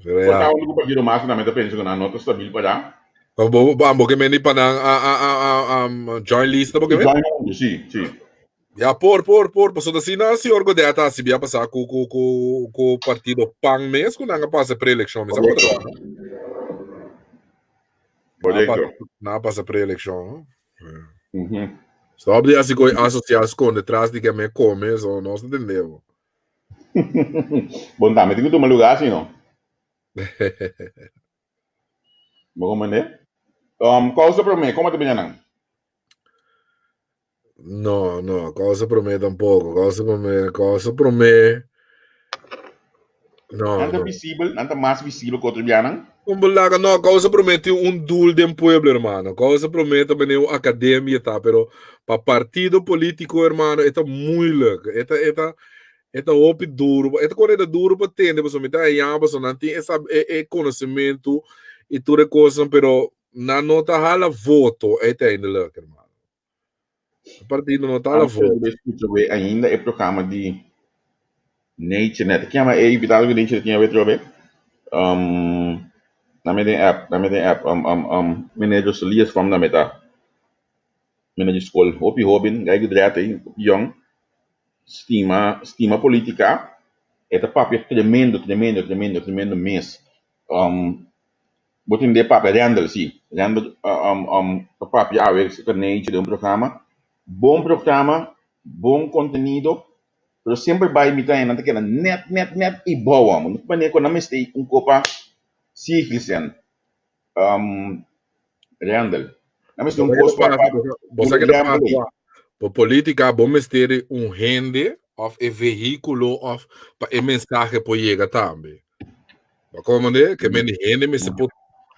o único partido mais na mente penso que na nota estável para lá. Vamos que me para join list, porque me. Sim, sim. Ya por so da sina si orgo de ata si bia passar com partido PAN mesmo que não passa pre-election, me sabe? Não passa pre-election. Só abrir assim com associação com detrás de que me come, so nós entendemos. Bom, tá, me digo tu lugar assim, não? Bom, mané. Qual o seu problema? Como te bem No, cosa per me tampoco, cosa per me. No. Anda mais visível que outro dia, não? No, cosa promete doel de pueblo, hermano. Cosa promete também uma academia, tá? Pero para partido político, hermano, é moeilijk. É op duro. É quando é duro para ter, pessoal, tá aí, pessoal, não tem essa conhecimento e tudo coisa, pero na nota hala voto, é eindelijk, hermano. O partido não está lá fora. Ainda é programa de Nature Net. Que chama aí, Vital, que Nature tinha outra vez. Na minha app, manager Solias from na meta. Manager school, hopi hobin, gai gudrata aí, young. Stima política. É papel tremendo mês. Botin de papel Randall, sim. Randall, papel AWEX, que Nature de programa. Bom programa, bom conteúdo, pero sempre vai imitar em nada que era net e boa, mano. Não pode quando me stay copa ciclisen, Randall. Não me stay post para você que não passa por política, bom ter rende of veículo of para mensagem para chegar também. Como né que me rende me se pode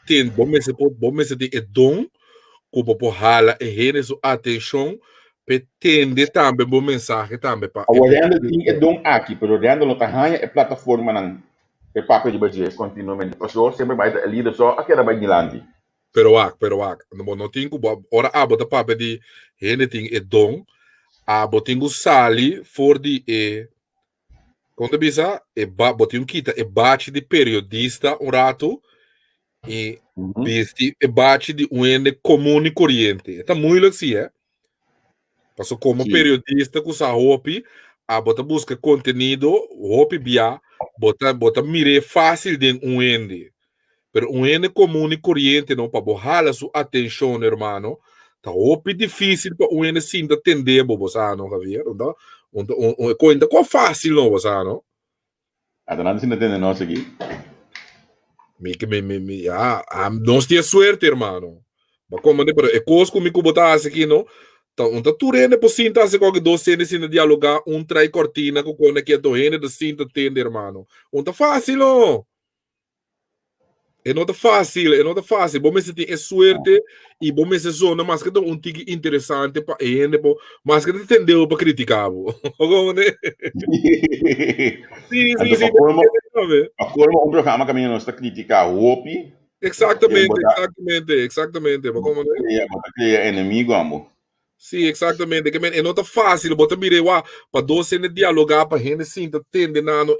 ter bom me se ter dom como por hala rende sua atenção pretende também bom mensagem também para o Randall tem dom aqui, pero Randall não tá ganha é plataforma não é papel de budget continuamente, porque sempre vai líder só aquela vai de lande. Pero não tem que ora bota papel de rende tem dom botingo sali for de quando bisa botingo kita bate de periodista rato e besti bate de comum e corrente. Tá muito assim, Passou como periodista com essa roupa, bota busca conteúdo, roupa bia, bota mire fácil de ende. Pero ende comum e corrente não para borrar a sua atenção, hermano. Tá roupa difícil para ende sim atender, você não Javier, não? Coisa qual fácil não, você não? Adelante se não entende nós aqui. Nós temos sorte, hermano. Mas como é coisa comigo botar aqui, não? Então, tu rende por cinta se qualquer dois cenas se dialogar trai cortina com quando que do rende da cinta tende, hermano. Tá fácil, não? É não tá fácil. Bom, mas tem sorte e bom, mas zona mas que dá tique interessante para rende, mas que entendeu para criticar, como né? Sim. Agora programa que nós está criticar o OPI. Exatamente. Como né? Cria inimigo, amor. Sim, exatamente. É não tá fácil, bota mire para dois cenas dialogar para rende sim, entende não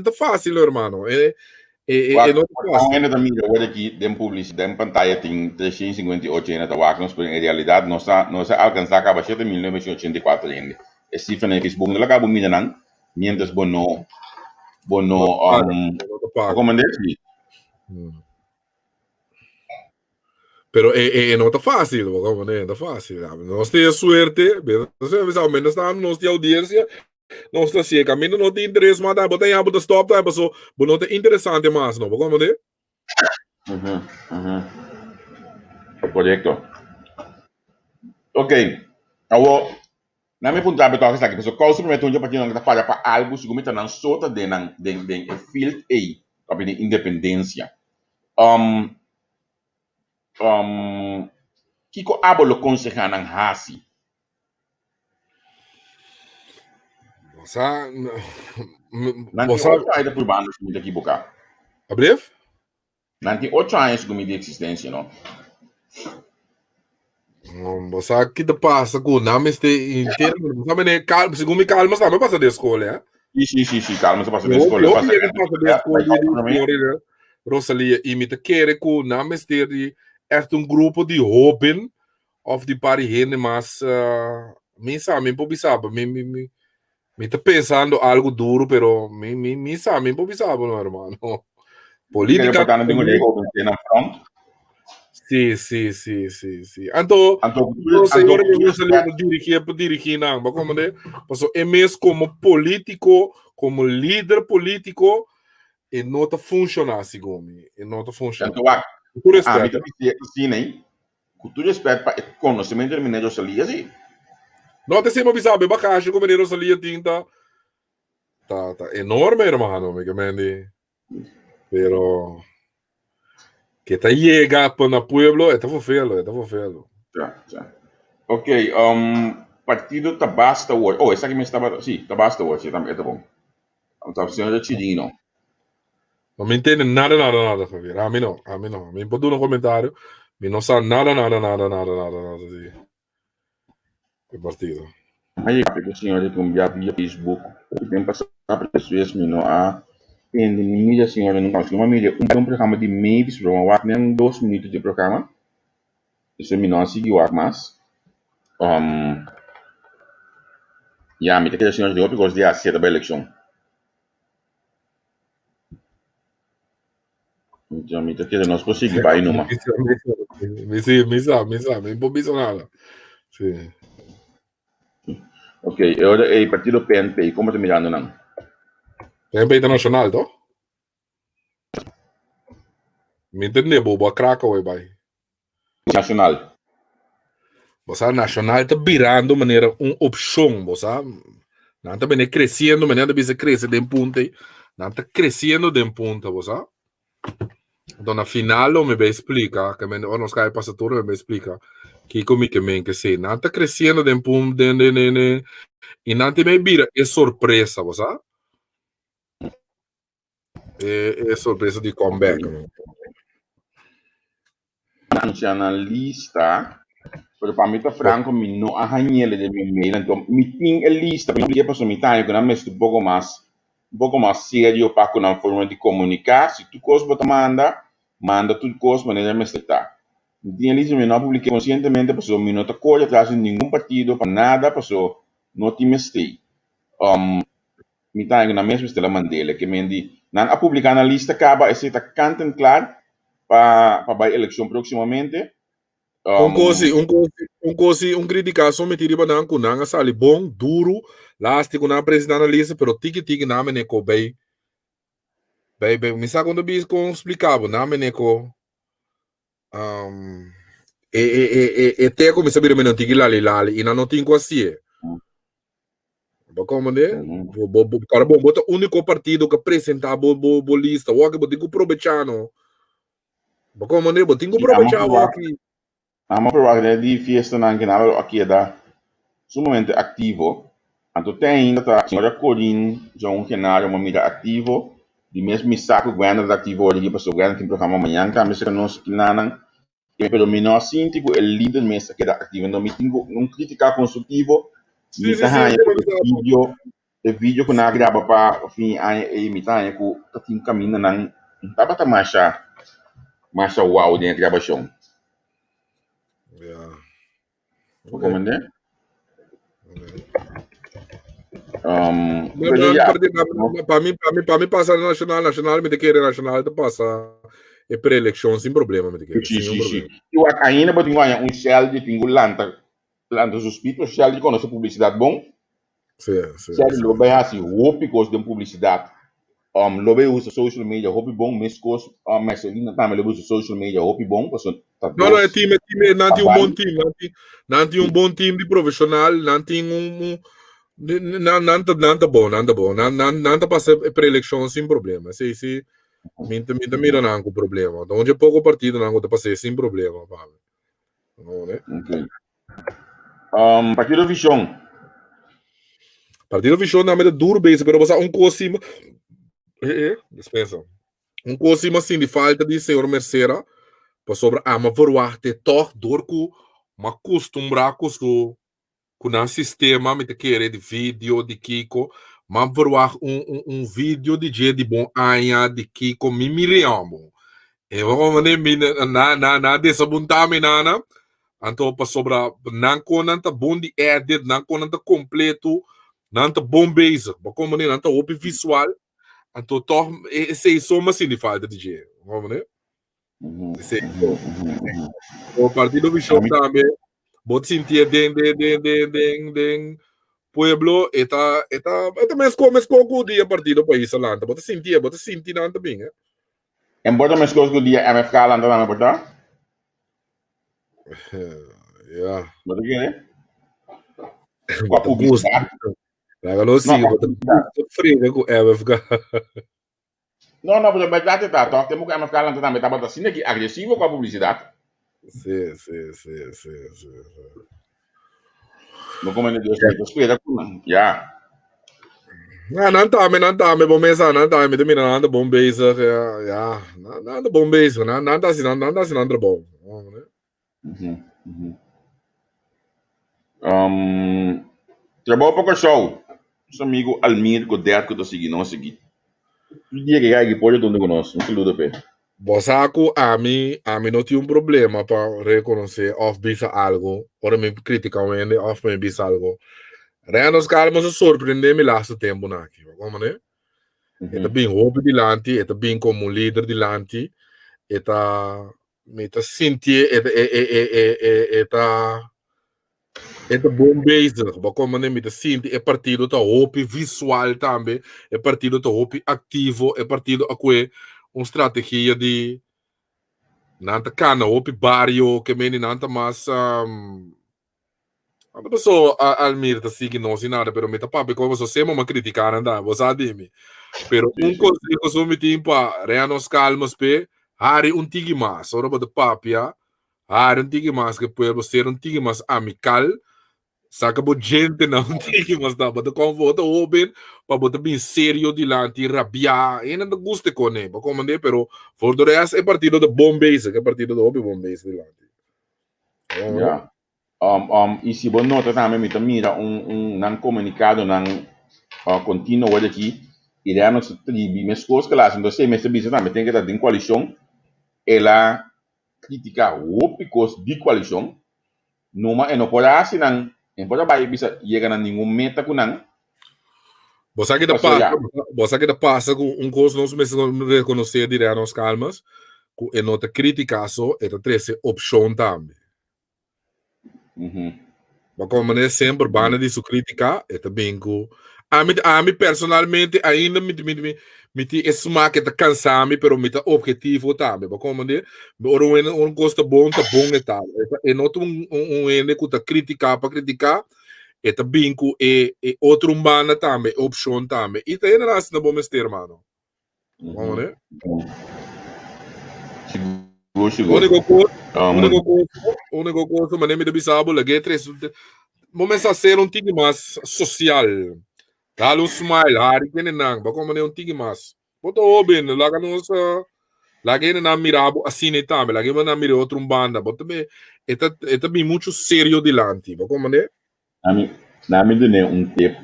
tá fácil, hermano. Não tá fácil. Ainda também agora aqui tem publicidade, tem pantalla tem 358 ainda tá wagons, mas em realidade nós alcançar acaba 7.984 ainda. É cifra no Facebook, não acaba minha não, mientras bono como é que Pero não tá fácil, como né? Tá fácil. Nós temos sorte, ao menos nós temos audiência. Não está assim, caminho não tem interesse, mas tá botando a stop, tá pessoal, não tem interessante mais, não, como né? Correto. Ok. Awo, na me punta beto que aqui, pessoal, qual suplemento onde para não falha para algo, se comenta não sota de field A, para de independência. Kiko abo lo conseja nang hasi. Bosa, Nanti bosa, 8 anos por bando se me equivocar. abriu? Nanti 8 anos com de existência, não? Bosa, que te passa com nome este inteiro, sabe né? Calma, segundo me calma, sabe passa da escola, Sim, calma, você passa da Eu escola, que passa ele passa da escola de Rosalia imita querer com nome este é grupo de Robin of the party hene, mas me sabe, me sabe, me tá pensando algo duro, pero me sabe, me sabe, não, irmão. Política. Sim. Então, senhor, eu gostaria de dirigir, não, mas como é? É mesmo como político, como líder político, e não está funcionando, segundo mim. E não está funcionando. Tu respeito. Sim, né? Tu respeito para o conhecimento do minério salia, sim. Não, te sempre sabe, bacana, como minério salia tinta. Tá enorme, irmão, me comende. Pero que tá llega para o pueblo, está fofelo. Já. Ok, partido Tabasta hoje. Oh, essa aqui me estava, sim, Tabasta hoje, é bom. Então, senhor Chirino. Não me entende nada, Javier. A mim não. Me pode dar um comentário. Me não sabe nada. Assim. Que partido. Aí, o senhor que enviar via Facebook, o tempo passado, para pessoas, em mídia, senhora, não consegue uma mídia. Um programa de memes, para uma hora, nem 2 minutos de programa. Isso me não seguiu mais. Já, me tem que senhor de outro, porque dia cedo da eleição. Então, me tem que nós conseguir para ir numa. Me sabe, não pode nada. Sim. Ok, agora é partido PNP, como está mirando não? PNP internacional, tó? Me entende, bobo, a craca, vai. Nacional. Você nacional está virando maneira opção, você não está bem crescendo, maneira de você crescer de ponta, não está crescendo de ponta, você. Então, na final, me vai explicar, que o nosso cara passa tudo, me vai explicar que como que sei, não está crescendo de ponta, e não tem vira, é surpresa, você. É surpresa de comeback. Nacionalista. Pero para mim tá franco, me não arranhei de meu mail, então me tem a lista, para mim para me tá, eu não me um pouco mais sério para com a forma de comunicar, se tu coisa bota manda tudo coisa, maneira me está. Me tem a lista, me não publiquei conscientemente, pessoa me não tá corre atrás de nenhum partido, para nada, pessoa não te mestei. Me tá na mesma estela Mandela, que me diz, não a publicar na lista acaba, esse tá cantam claro para a eleição proximamente. Um criticação me tira para com nanga sali bom, duro, lástico na presidencialista, pero tiki na meneco bem, me sabe quando bis com explicava na meneco até como saber menos tiki lali e não tem quase como né cara bom bota único partido que apresenta bo lista o que botigo provechano como né botigo provechano aqui. Vamos provar de fiesta na canal aqui é sumamente ativo. Então tem ainda a senhora Corinne, já canal uma mídia ativo, de mesmo saco guarda ativo ali para o guarda que programa amanhã, que a mesa nós que nanan, e pelo menos assim tipo o líder mesa que ativo, não me tenho crítica construtivo, me tá o vídeo que na grava para fim aí me tá com que caminho não tá para mais uau dentro da gravação. Como é? Para mim passar nacional, me querer nacional, de passar é pré-eleição sem problema, me querer. Sim. Eu ainda vou ter shell de pingo lanta suspeito, shell de conhecer publicidade bom. Sim. Shell lo vai assim, roupa coisa de publicidade. lobe usa social media hobby bom mescos mas ele não também lobe usa social media hobby bom porque Não, é time, não tem bom time, não tem bom time de profissional, não tem não bom, não passa pré-eleição sem problema, se mira não com problema, onde é pouco partido não tá passar sem problema, não é? Okay. Partido Visão. Partido Visão não é duro base, pero você coisa dispensa. Coisa assim de falta de senhor Merceira, para sobre ama verwachte toch door ma costumbrar com o sistema me te querer de vídeo de Kiko, ma verwacht vídeo de dia de bom anha de Kiko me miriamo. E vamos na dessa buntame nana, anto para sobra não conanta bom de edit, não conanta completo, não tá bom base, para como não tá open visual, anto toch sei soma assim de falta de dia, vamos né? O partido Visão também, bot sentir den pueblo eta mesmo com o dia partido país alanta, bot sentir não também, né? Embora mas coisa do dia MFK lá não vai botar? Yeah. Mas o que é? Com a publicidade. Não sigo, frega com MFK. Não, mas a verdade tá, toque temos que MFK lá também tá botando assim aqui agressivo com a publicidade. Sim. Não como Deus espera com já. Não tá, me bom mesa, não tá, me termina nada bom base, já, nada bom base, nada assim nada bom, né? Trabalho pouco show. Nosso amigo Almir Godert que tô seguindo, não seguir. O dia que aí pode donde conosco, um saludo pé. Bosaco a mim não tinha problema para reconhecer of bisa algo, ou me criticamente of me bisa algo. Renos calmos se surpreender me lasto tempo na aqui, como né? Eta bem hobby dilante, eta bem como líder dilante, eta me ta sentir eta bom base, como né me ta sentir é partido tá hobby visual também, é partido tá hobby ativo, é partido a que estratégia de nanta cana hobby barrio que me nanta mais a pessoa Almir tá seguindo sem nada, pero me tá papi como você uma criticar anda, você sabe pero conselho sobre tempo reanos calmos pe hari tigi mais, ora bota papi hari tigi mais que pode ser tigi mais amical, saca bo gente não tigi mais dá, bota com volta open, para botar bem sério dilante, rabiar, e não gosta com ele, para comandar, pero for do resto é partido de bom base, que é partido de hobby bom base dilante. Yeah. E se você nota também, me mira não comunicado, não contínuo aqui, e daí nós tribi, mas coisas que lá, então se me está também tem que estar em coalição, ela critica o picos de coalição, não pode assim não pode vai bisa chegar a nenhum meta com não. Você que passa com coisa nós mesmo reconhecer direto nos calmas, e nota criticar só, é três opção também. Mas como é sempre bana de sua crítica, é também que a mim personalmente ainda me esma que tá cansado, pero me tá objetivo também. Mas como é gosta bom e tal. É não ene que tá criticar para criticar, é também que é outro bana também, opção também. E tá ainda assim na bom mestre, mano. Vamos né? Único coisa, mas nem me bisabo, liguei três. Vamos a ser tigre mais social. Dá smile, hari que não, como nem tigre mais. Botou bem, laga nossa, laga na mirabo assim também, laga na mira outro banda, botou bem, é também muito sério dilante, como né? Na minha tempo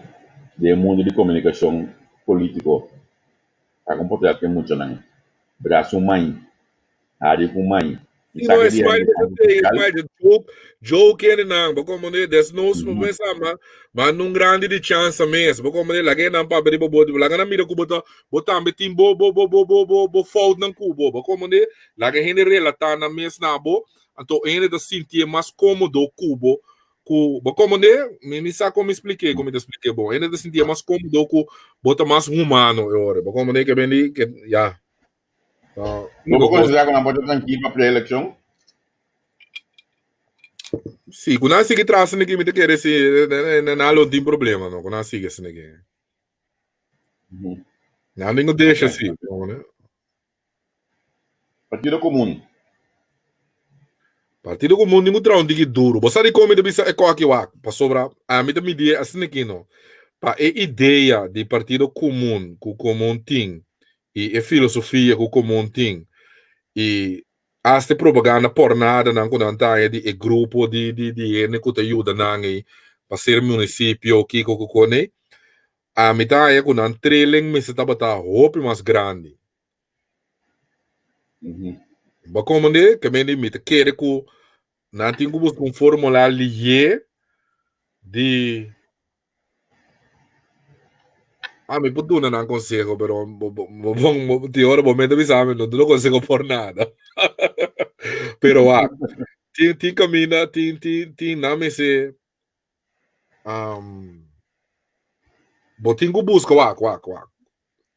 de mundo de comunicação político, a comportar que muito não, braço mãe, hari com mãe. Não, é smile joke and não, como né, there's no mas num grande de chance mesmo, como né, lagi não para beribo bodo, lagi na mira kubo botar metim bo fault não kubo, como né, lagi hindi relata na mes na bo, então ainda da sentir mais cômodo kubo, como né, me sabe como expliquei, como te expliquei bom. Ainda se sentia mais cômodo com bota mais humano agora. Como né que bem que já. Não vou considerar que não pode tranquilo para a pré-eleição? Sim, quando nós seguimos traçando aqui, me te querer se não tem problema, não. Quando nós seguimos assim aqui. Não, ninguém deixa assim, né? Partido Comum. Partido Comum ninguém traz um digo duro. Você sabe como ele bisa é aqui wak para sobrar. A mim também dia assim aqui não. Para a ideia de Partido Comum, que o Comum tem e a filosofia que o Comum tem e esta propaganda por nada não quando anda é de grupo de né que te ajuda não e para ser município que né a mitad é quando entrelem me se tava tá roupa mais grande. Ba como né que me limita querer que não tem como um formulário de me puto não é consigo, pero de hora momento me sabe, não consigo por nada. Pero tem caminha, tem na me se botinho busca wak.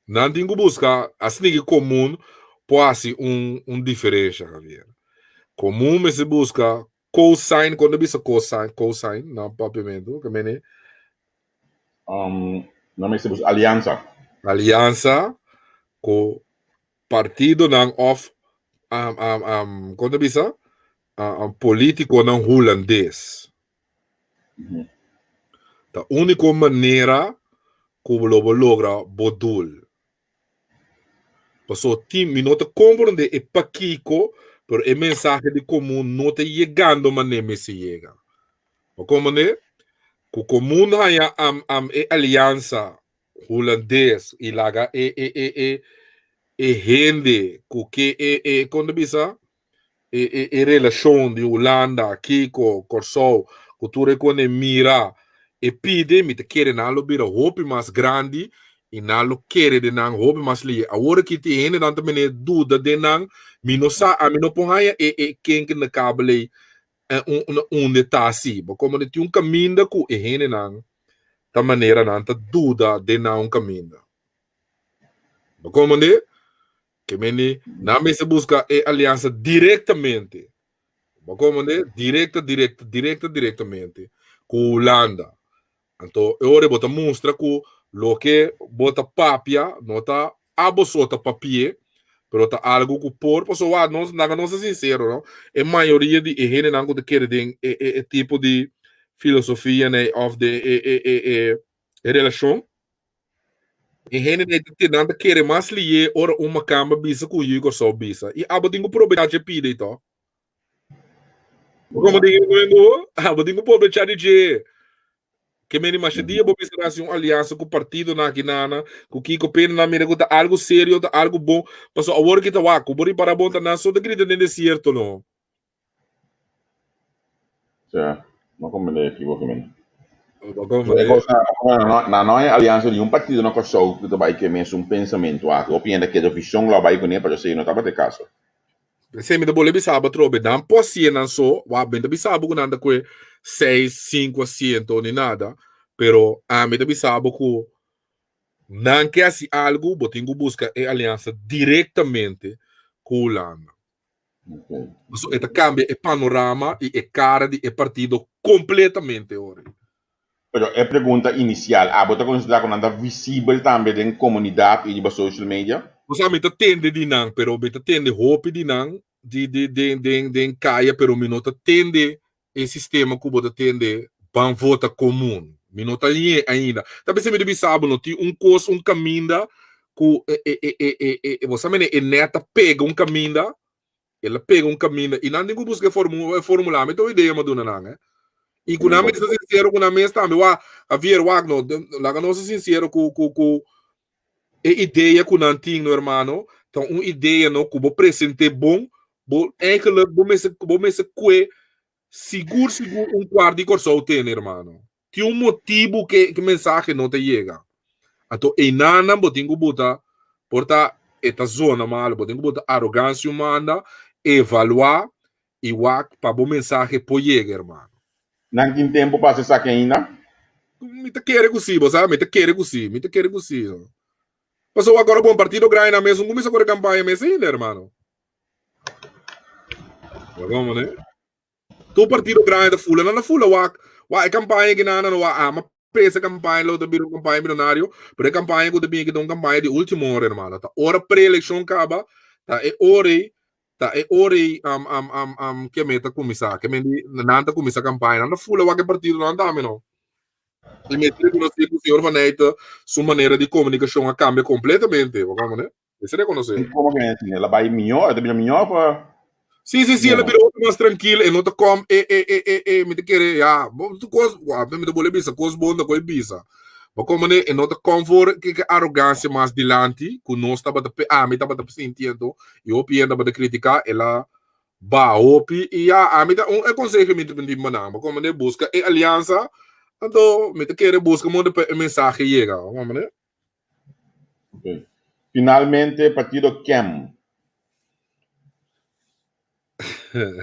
Não tem que buscar assim que comum pode diferença, Javier. Comum me se busca cosine quando bisa cosine não propriamente, que me Não me se busca aliança com partido não of quando bisa político não holandês. A única maneira que o lobo logra bodul. Passou time não te compreende é paquico, pero a mensagem de comum não está chegando, mas nem me se chega. Como né? Que o comum há aliança holandês e laga rende que quando bisa relação de Holanda, Kiko, Corsol, cultura que mira e pide me te querer na lo bira roupa mais grande e na lo querer de nang roupa mais li agora que te hende dan também dúvida de nang minosa a mino ponha quem que na cable onde tá assim como de um caminho que e hende nang da maneira não tá dúvida de nang caminho como de que meni na me se busca aliança diretamente como de diretamente com Holanda. Então, eu bota mostra que o que bota papia, não está abosota papia, pero tá algo que por, pessoal, não ser sincero, não? A maioria de gente não quer ter tipo de filosofia, né, of de relação. E gente não quer mais ligar ora uma cama bisa com o Igor só bisa. E abo tenho problema de pide então. Como digo, abo tenho problema de que me imagina dia vou pensar assim uma aliança com o partido na Guiana, com o Kiko Pena na mira tá algo sério, tá algo bom, passou a hora que tá waco, bori para bom tá na só de grita nem certo não. Certo, não como é equivocamente. Não é aliança de partido não consegue que vai que mesmo pensamento, eu penso que a visão lá vai com ele para você não tá bater caso. Se me dá bisaba trobe, não posso não só, wa bem da bisaba com nada com 6, 5 asientos nem nada, pero a me da bisaba com não quer assim algo, botinho busca a aliança diretamente com o Holanda. Okay. Isso cambia o panorama e a cara de partido completamente ora. Pero a pergunta inicial, você considera que não é visível também em comunidade e de social media? Você me tende de não, pero me tende roupa de não, de caia, pero me não tende o sistema que você tende para vota comum. Me não ainda. Talvez você me sabe, não tem curso, caminho que você me neta pega caminho, ela pega caminho e não tem que buscar formular, mas tô ideia maduna não, né? E quando a mesa sincero, quando a mesa também, a ver o agno, lá não se sincero com ideia que não tinha, irmão. Então, uma ideia não que vou presente bom, é que vou me se seguro quarto de corso tem, irmão. Tem motivo que mensagem não te chega. Então, e nada, vou ter que botar, porta esta zona mal, vou ter que botar arrogância humana, evaluar e para bom mensagem por chegar, irmão. Não tem tempo para se sacar ainda. Me te querer così, sabe? Me te querer così. Passou agora bom partido grande mesmo, começa a campanha mesmo ainda, irmão. Vamos, né? Tu partido grande fula, não fula, wa campanha que não wa presa campanha, lo tabiro campanha milionário, pero campanha que também que dão campanha de última hora, irmão. Tá hora pré-eleição acaba, tá é hora que meta começar, que mendi nada começar campanha, não fula wa que partido não dá, não. E mettere que o senhor Vaneita, sua maneira de comunicação cambia completamente, vamos, né? Você reconhece? Como que é assim? Ela vai melhor, também melhor para... Sim, ela virou mais tranquila, e não tá como, me te querer, tu coisa, me te boleh bisa, coisa boa, não coisa bisa. Mas como, né, e não tá como que arrogância mais dilante, que nós tá bata, me tá bata sentindo, e o pienda bata criticar, ela, opi, e me tá, é conselho me te mandar, mas como, né, busca, e aliança, então, me te querer busca, manda mensagem chega, vamos, né? Okay. Finalmente, partido Kem.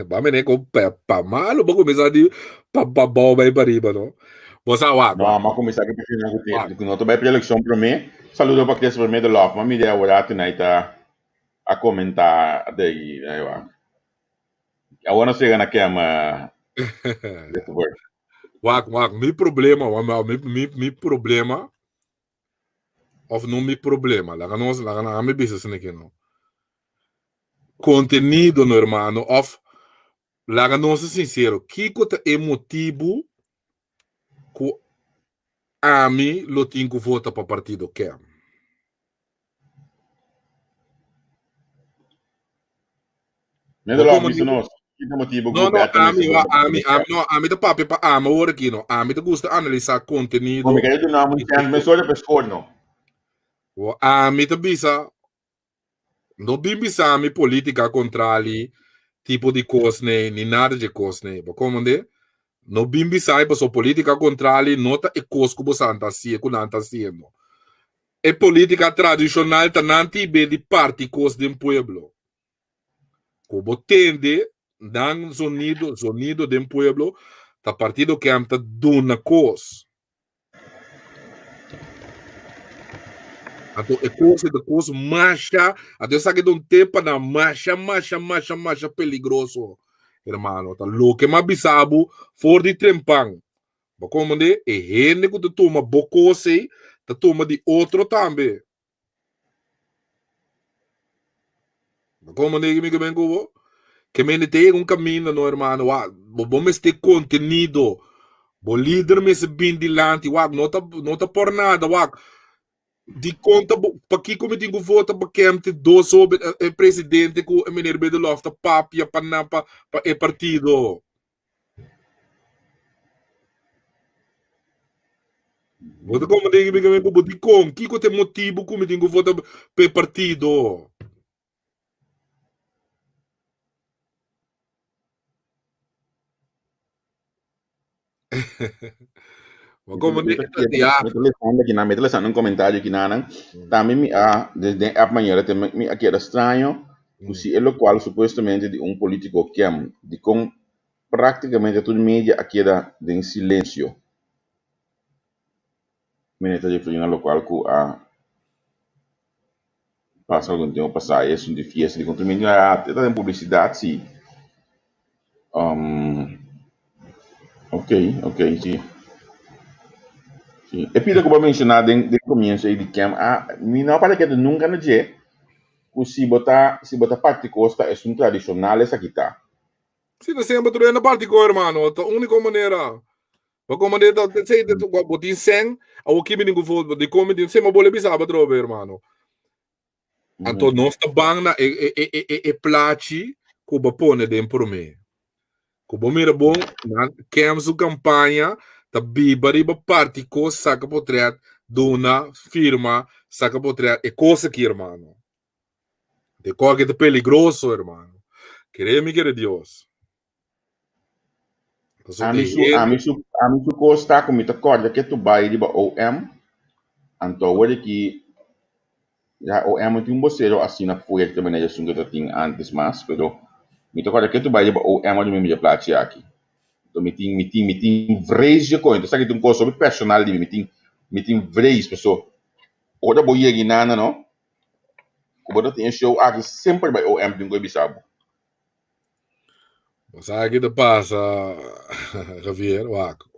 Vamos, né, com pa malo, vou começar de pa bom bem para riba, não? Você Não, mas começar que prefiro que não vai para eleição para mim. Saludo para aqueles para mim de Love, mas me deu agora tonight a comentar daí, né? Eu want to say na Kem, meu problema, meu problema, ou não meu problema, lá não me business aqui, não. Contenido, no irmão, of lá não ser sincero, que é motivo que a mim lo tenho que votar para partido que é. Me dá Love, isso não. Que motivo que a mim da papi para a hora aqui, não. A mim da gosta analisar conteúdo. Como que eu não me entendo, mas olha para escolher, não. A mim da bisa, não bisa a mim política contra ali, tipo de coisa, nem nada de coisa, né? Como é? No bimbi sai para sua política contrária nota e cosco você anda se com anda sendo é política tradicional tá não tiver de parte cos de pueblo como tende dan sonido de pueblo tá partido que anda duna cos ato é coisa marcha até sabe de tempo na marcha peligroso hermano tá louco mas bisabo for de trempang. Como de e gente que tu toma bocose, tu toma de outro também. Como de que me go, que me tem caminho no hermano, vamos ter conteúdo, o líder me se bem dilante, não tá por nada, de conta para que como tenho voto para que ante dois sobre o presidente que o menino Bedelof tá papia para o partido. Vota como tem que me botar com que tem motivo como tem que votar para partido. Como me telefone um comentário aqui na também desde amanhã me aqui era estranho se é o qual supostamente de político que de com praticamente toda mídia aqui era em silêncio. Me está dizendo o qual que passa algum tempo passar isso de fiesta de controle até tem publicidade sim. Ok, sim. E pida como mencionar de começo aí de Kem, não para que nunca não je, que se botar parte costa é tradicional essa aqui tá. Sim, não sempre tu na parte com irmão, a única maneira. Como maneira de sei de tu botin sen, o que me ninguém for de como de sempre boleh bisa ba trobe irmão. Anto nós tá bang na placi que o pone dentro por mim. Como mira bom, Kem su campanha tá biba parte coisa saca potret dona firma saca potret é coisa aqui irmão. De qualquer de peligroso irmão. Queremos que Deus. A mim su costa como te acorda que tu vai de OM, então olha que já OM tem vocero assim na foi que também já sunga tem antes mas, pero me te acorda que tu vai de OM de minha platia aqui. Então, meeting vrees je coin. Então, sabe que um curso sobre personal de meeting vrees, pessoa. Ora, boia aqui nana, não? Como tem show aqui sempre vai o tem que bisabo. Sabe o que passa, Javier? Waco.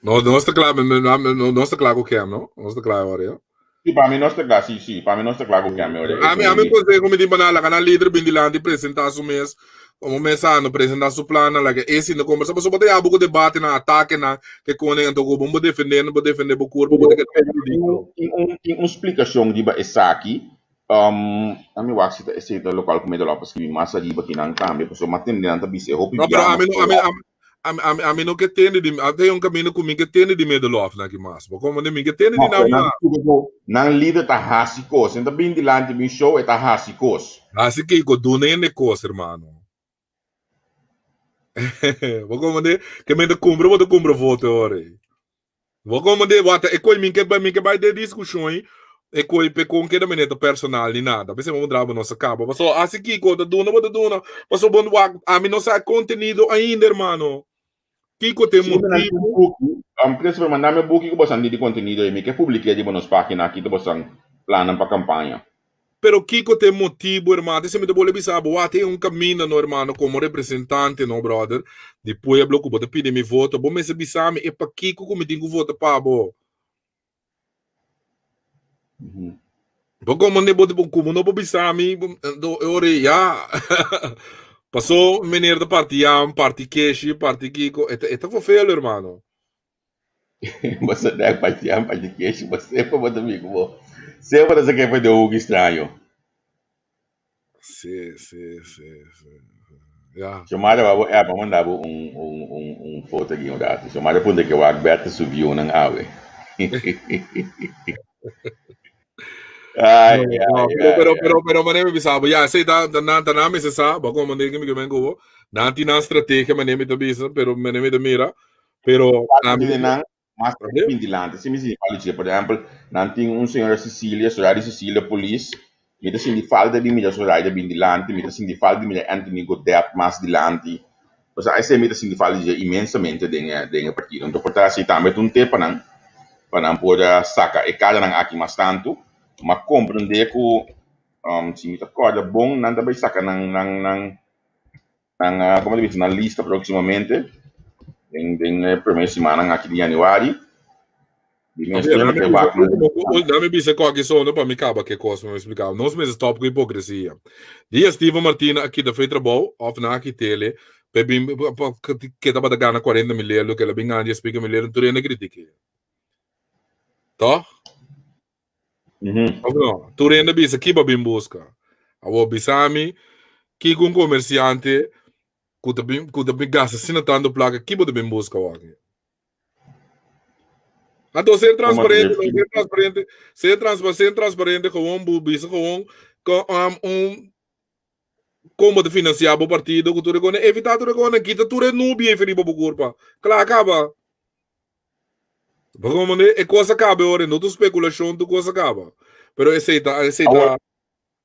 Não está claro, não está claro o que é, não? Não está claro agora, Sì, para mim não está claro, sim, para mim não está claro o que é melhor. A mim consegue como de banala, kana líder bem de lá de apresentar su mês, como mensano apresentar su plano, lá que esse não conversa, mas só pode haver um debate na ataque na que quando então como vou defender o corpo, vou ter que uma explicação de essa aqui, a mim acho que esse é o local como ele para escrever massa de aqui não cambia, porque mas tem dentro bise, eu não, pero a mim não que tem de até um caminho comigo que tem de medo lof na que mas, como nem que tem de não não líder tá hasicos, então bem de lá de bem show é tá hasicos. Assim que eu do nem negócio, irmão. Vou como de que me de cumbro voto ora. Vou como de bota e coi mim que vai de discussão aí. E coi pe com que da meneta personal ni nada. Pensei vamos drama nossa cabo. Mas só assim que quando do duna, mas só bom a mim não sai conteúdo ainda, irmão. Kiko tem motivo. Preço para mandar meu book que você de conteúdo aí, que publiquei de bonos página aqui do você plano para campanha. Pero Kiko tem motivo, irmão. Você me deu bisabo, tem um caminho, no, irmão, como representante, no, brother, de pueblo, que pode pedir meu voto. Bom, mas bisame é para Kiko como tem que votar para bo. Bom, como não pode como não pode bisame, do ore já. Passou menino da parte Keshi, parte Kiko. Eta foi feio, irmão. Você deve partilhar parte Keshi, você foi muito amigo, bom. Sempre você quer fazer algo estranho. Sim. Yeah. Chamada para mandar foto aqui um dado. Chamada para que o Alberto subiu na ave. Pero mané bisabo. Ya, sei da na me se sabe, como mané que me vengo. Nanti na estratégia mané me tabisa, pero mané me mira. Pero mas pintilante, se me diz, por exemplo, nanti senhora Cecília, soraya Cecília Police, me dá de falta de mídia soraya pintilante, me dá de falta de mídia Anthony Godet mais dilante. O sea, esse me dá de falta de imensamente de partido. Então, portanto, se também um tempo para não poder sacar e cada não aqui mais tanto, mas compreender que se me acorda bom, não também saca como diz, na lista proximamente. Em primeira semana aqui de januário. Dá-me bisa qualquer sono para me acabar que coisa me explicar. Nós mesmos top com hipocrisia. Dia Steve Martina aqui da Feitra Ball, off na aqui tele, bebim que tava da gana 40 milhões, que ela bem ganha 5 milhões, tu rende critique. Tá? Não, tu rende bisa que babim busca. Avo bisami que com comerciante kuda bem gasta sina tanto placa que pode bem busca aqui. Então ser transparente com um bisa com como de financiar o partido que tu recone evitar tu recone kita tu não bem ferido para corpo. Claro acaba. Como é coisa acaba ora, não tu especulação tu coisa acaba. Pero aceita.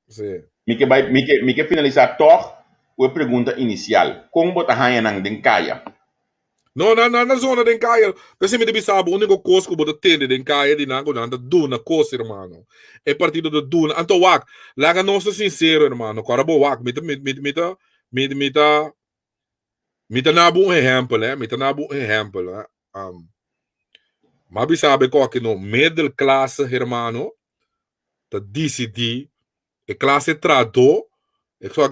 Sim. Me que finalizar toch com a pergunta inicial. Como botar raia nang den caia? Não, na zona den caia. Você me deve saber, o único coisa que botar tende den caia de nango nanda duna coisa, irmão. É partido da duna. Então, wak, lá não sou sincero, irmão. Agora, bo wak, mita nabu um exemplo, né? Mita nabu um exemplo, né? Mas sabe qual que no middle class, irmão, tá decidi, é classe trado. É só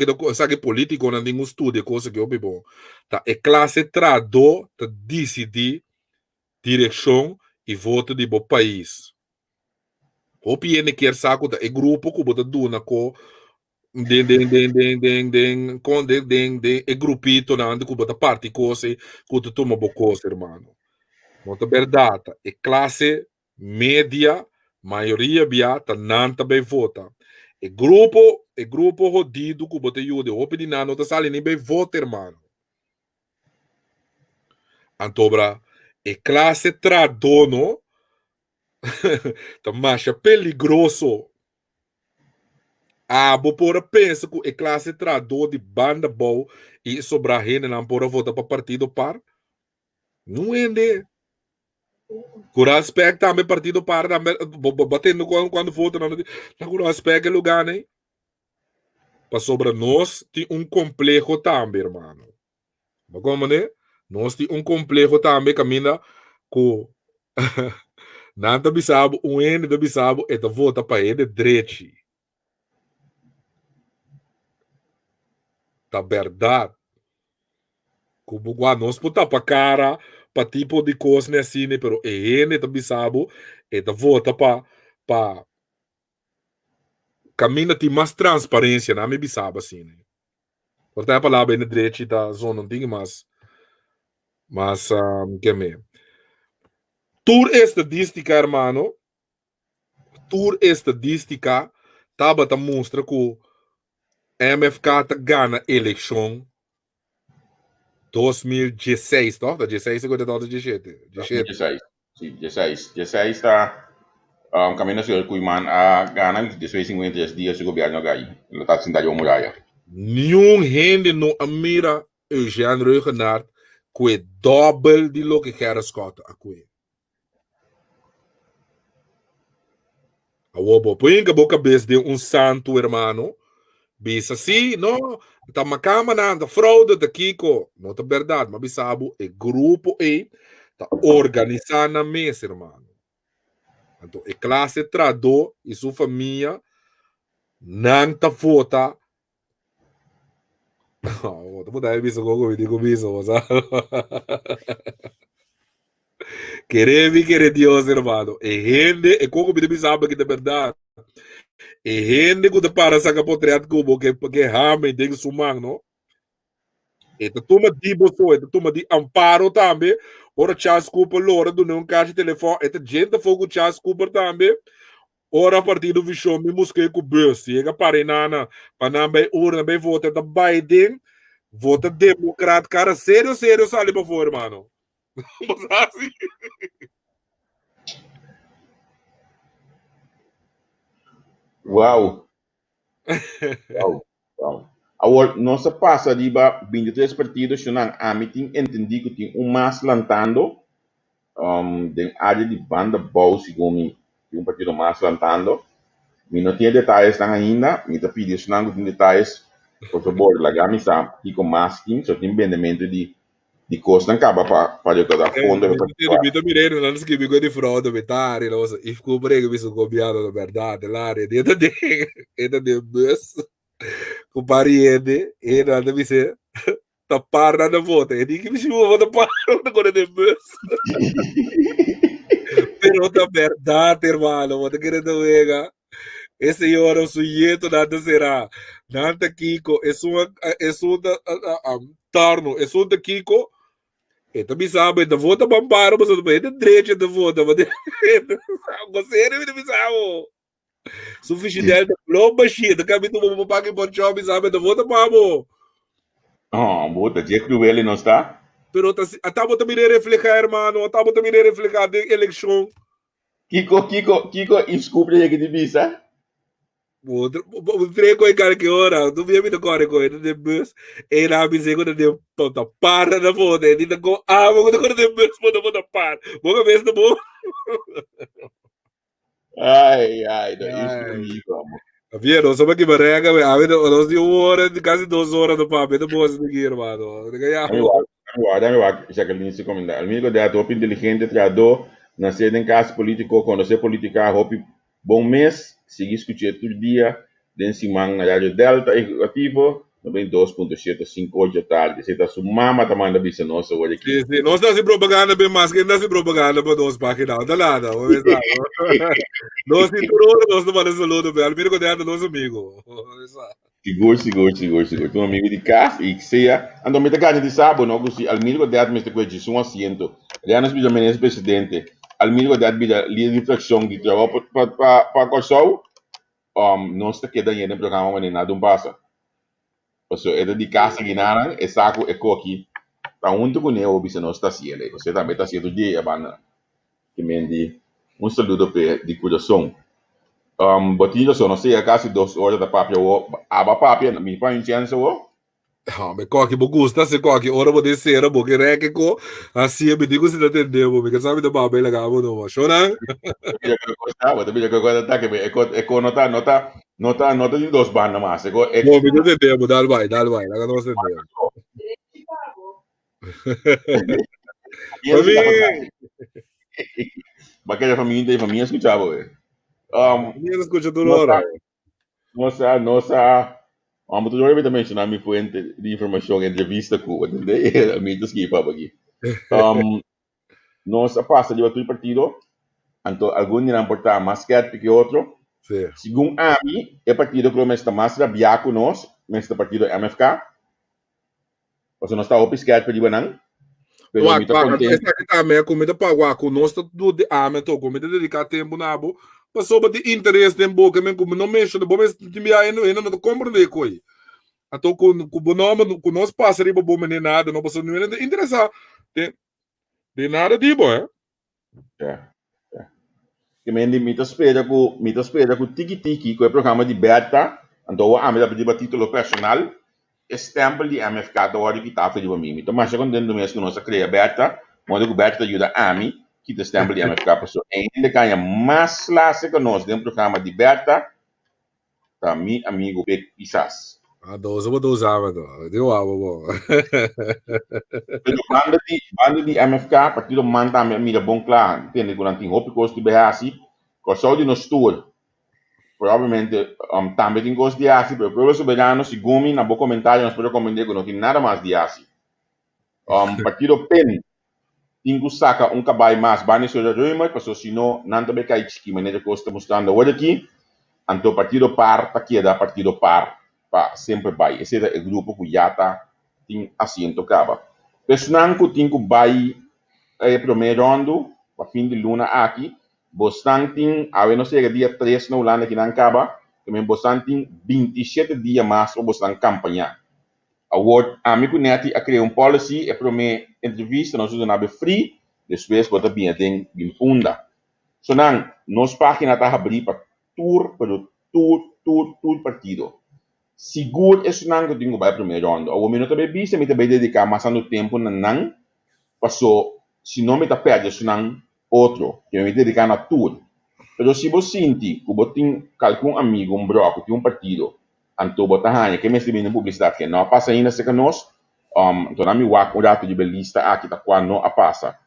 que político não tem um estudo, coisa que eu bebo. Tá, é classe trado, tá decidir direção e voto de bo país. O PN quer saco é grupo que bota duna com é grupito na ande que bota parte coisa que tu toma bo coisa, irmão. Bota verdade, é classe média, maioria biata não também vota. E grupo rodido que bote ajuda, o pedina não tá saindo nem bem voto, irmão. Antobra, e classe tradono, tá macha peligroso. Abo por pensa que a classe trador de banda boa e sobra rende não por votar para partido par. Não ende. Com respeito também partido par, batendo quando vota, com respeito é lugar, né? Para sobre nós, tem complexo também, irmão. Mas como, né? Nós temos complexo também, caminha com... Nada bisabo, ende da bisabo, é da vota para ele direito. Tá verdade. Como nós puta para cara, para tipo de coisa assim, né? Pero ele tá bisabo, é da vota para caminha tem mais transparência, não me bisabo assim, né? Portanto, a palavra na direita da zona não tem mais, que me. Tour estadística, hermano. Tour estadística, tava tá mostra que MFK tá ganha eleição 2016, não? Da 16 agora da 17. 16. Sim, 16. 16 está caminho nacional Cuiman a ganhar 250 dias de governo gai. Ele está sentado em muralha. Nenhum gente não mira Eugênio Reugenart que é double de lo que Gerard Scott aqui. A wobo põe a boca cabeça de santo hermano. Bisa assim, não, tá uma câmara da fraude da Kiko, não tá verdade, mas bisabo é grupo aí tá organizando a mesa, irmão. Então, a classe trador e sua família não tá vota. Oh, tu pode ver como eu digo isso, sabe? Querer Deus, irmão. E gente, é como me bisabo que é verdade. E gente que para sacar potreado como que rame tem sumang, não? Eta toma di boso, eta toma di amparo também. Ora Charles Cooper lora do não caixa telefone, eta gente fogo Charles Cooper também. Ora a partir do vision me busquei com bus, chega para nana, para não bem urna bem vota da Biden, vota democrata, cara sério sali para fora, mano. Mas assim. Uau. Agora, nossa passa de 23 partidos, eu não entendi que tem mais lantando, de área de banda boa, segundo um partido mais lantando. Me não tinha detalhes ainda, me está pedindo não tem detalhes, por favor, lá me sabe, e com masking, só tem vendimento de coisa, não acaba para cada fundo. Eu mirei no lance que me de fraude, metade, nossa, e ficou brega, me sou copiado na verdade, lá, dentro de bus. Com pariente, e nada me ser tapar nada volta. E digo que me chamou da par agora de bus. Pero da verdade, irmão, vou querer ver. Esse hora o sujeito nada será. Nada Kiko, é tarno, é da Kiko. E também sabe, da volta bambara, mas também é direito da volta, mas você não me sabe. Suficiente da globa cheia, kami tu pakai por job sabe da volta mamo. Bota, dia cruel não está? Pero até bota me refletir, hermano, até bota me refletir de eleição. Kiko, desculpa que de visa. O treco é cara que hora, tu via me do core com ele de bus, e na me segunda de ponta para da volta, ele tá com vou de bus, bota para. Vou ver se bom. Ai, não é comigo, amor. Havia, não sabe que barega, nós de 1 hora, quase 2 horas do papo, é boa isso aqui, irmão. Agora, já que ele se comenta, amigo de atopo inteligente, trador, nascer em casa político, conhecer política, hope, bom mês, seguir escutar todo dia, den Simang na Rádio Delta, Executivo, 92.75 hoje à tarde. Você está sumama também da bisa nossa hoje aqui. Sim, nós estamos propaganda bem mais que nós propaganda para nós páginas, não dá nada. Nós cinturão, nós não vamos saludo, bem, amigo de nosso amigo. Seguro. Um amigo de casa e que seja, ando me tá de sábado, não, que amigo de me está com um assento. Já nós pedimos presidente, amigo de vida líder de fração de trabalho para Corsol, nós está quedando no programa mas nada passa. Então, é de casa que nada, é saco, é coqui. Para onde com ele, você não está cielo. Você também está cielo dia, banda. Que me diz, saludo de coração. Botillo sono sei quasi 2 ore da papia o aba papia mi fa in chance o Ah, mas qual que gusta, se qual que hora vou descer, vou que rec co, assim me digo se não entendeu, porque sabe da babela gabo no, chora? Wata bija ko ta ke eko nota di dos banda mas eko Bom, me entendeu, dal vai, lá não você entendeu. Para mim, Bakit família escuchava minha escuta toda nota hora. nossa tu deve também mencionar minha fuente de informação entrevista com a mídia que para aqui nossa passa de outro partido anto algum não importa mais que outro Sim. segundo a mim é partido que está mais rabiar com nós mas é partido MFK você não está opiscado para dibanang pero Wak, me está contente essa aqui também é comida para Wak, nós tá do de tô comida dedicar tempo na bo, passou para de interesse tem boca, men como não mexe, bom mas de me aí não compreender coi. Ato com o nome com nós passa riba bom nem nada, não passou não interessa. De nada de bom, é? que me espera com tiki-tiki, que é o programa de beta, então a minha pedido título personal, stempel de MFK, da hora que está a fazer para mim. Então, mas quando dentro do mês que nós cria beta, quando o beta ajuda a mim, que te stempel de MFK, pessoa ainda ganha mais classe que nós dentro do programa de beta, para mim, amigo, quizás. A 12 vou usar, mano. Deu água, bom. Pero banda de MFK, a partir do momento que a minha bom claro, entende? Quando tem roupa que gosto de assim, que só de nos tour, provavelmente também tem gosto de assim, pero pelo soberano, se gumi, na boa comentário, nós podemos comentar que não tem nada mais de assim. Partido PEN, tem que sacar cabalho mais, bani sobre a rima, porque senão, não também cai de maneira que gosto mostrando hoje aqui, então partido par, tá aqui da partido par, sempre vai. Esse é o grupo que já está tem assento acaba. Pessoal que tem que vai primeiro rondo, para fim de luna aqui, Bostan tem, a não ser dia 3 na Holanda que não acaba, também Bostan tem 27 dias mais para Bostan campanha. A mim conhece a criar policy, é para mim entrevista, nós usamos free, depois bota bem tem funda. So não, nossa página está aberta para tour partido. Seguro é não que tenho vai primeiro rondo. O minuto também bisa, me também dedicar mais no tempo não, passou se não me está perto, se não outro, que me dedicar na tour. Pero se você sente que você tem algum amigo, broco, que partido, então você está que me escreve na publicidade, que não passa ainda se que nós, então na minha o dato de belista aqui está quando não passa.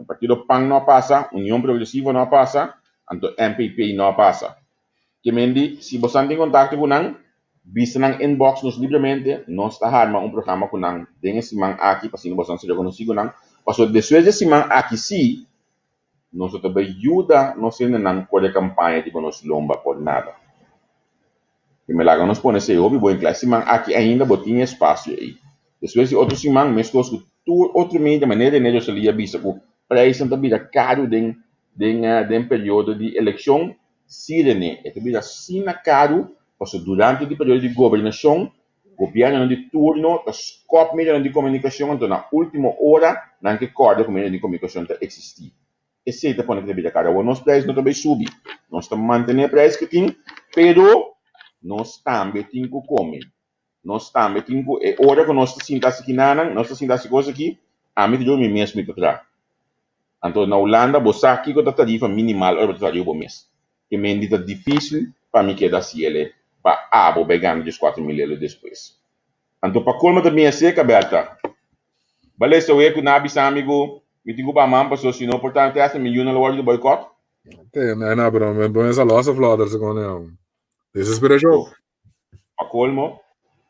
Partido PAN não passa, União Progressiva não passa, então MPP não passa. Que me se você tem contato com nós, vista na inbox nos livremente, nós está armando programa com nós, tem esse man aqui, para se não você já conhece com nós, passou depois desse man aqui sim, nós também ajuda, nós não pode campanha de nós lomba por nada. Que me laga nós põe esse hobby, bom em classe, man aqui ainda botinha espaço aí. Depois de outro semana, mesmo com outro meio de maneira, né, eu seria vista com preço também caro den período de eleição, sirene, é também assim caro, porque durante o período de governação, o governo de turno, o scope meio de comunicação, então na última hora, não que corda com meio de comunicação existir. Esse é o ponto que cara, o nosso preço não também subir, nós estamos mantendo o preço que tem, pero nós também temos que comer, nós também temos que, hora que nós estamos aqui nós estamos coisa aqui, a mim eu me mesmo me para. Então na Holanda, você aqui com a tarifa minimal, eu vou o mês, que me é difícil para mim que da CL, para vou pegar os 4 mil euros depois. Então para colma também é seca, Berta. Vale se eu que na bisa amigo me digo para mamma so se não portanto essa milhão na loja do boicote Tem, não, bro, me põe essa loja flora se com ele. Desesperação. A colmo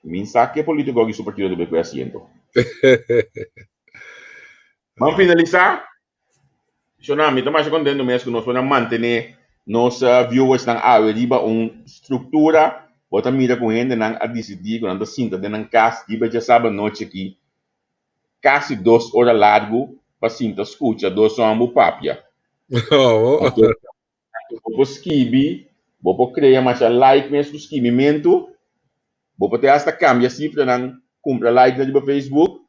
min saque político que su partido de BQ asiento. Vamos finalizar. Sonami, estamos contento mesmo que nós vamos manter nos viewers ng aweriba estrutura, bota mira com gente nang a decidir quando anda sinta de nang casa, diba já sabe noite aqui, quase 2 horas largo, para sinta escuta 2 horas papia. Vou escrever, vou criar mais like mesmo escrevimento, vou ter hasta cambia cifra nang compra like na diba Facebook,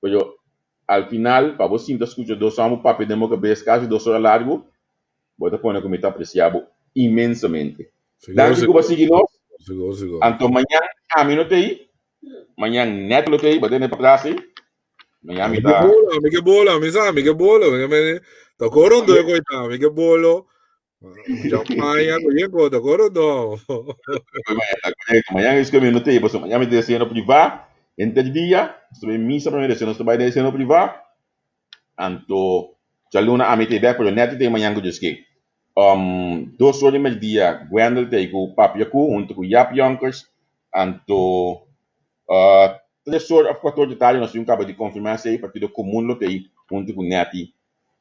pero al final, para você sinta escuta 2 horas papia, demo que ves quase 2 horas largo, Bota pone como está apreciado imensamente. Sigo, Danke sigo. por seguirnos. Sigo. Anto mañana a mí no te ahí. Mañana neto lo te ahí, bate para atrás ahí. Mañana me está. Amiche bola, mi sa, amiche bolo, ta corondo e coita, amiche bolo. Champagne, cogliego, ta corondo. Mañana es que me no te ahí, pues mañana me te decía no privado. Entre el día, estoy en misa para me decía no estoy de no privado. Anto, ya luna a mí te ve, pero neto te mañana que yo que 2 horas del día, Gwendel te con papi aku, junto con Yap Yonkers, anto 3 horas a 4 horas de tarde, nós acaba de confirmar se partido comum lo tem junto com Neti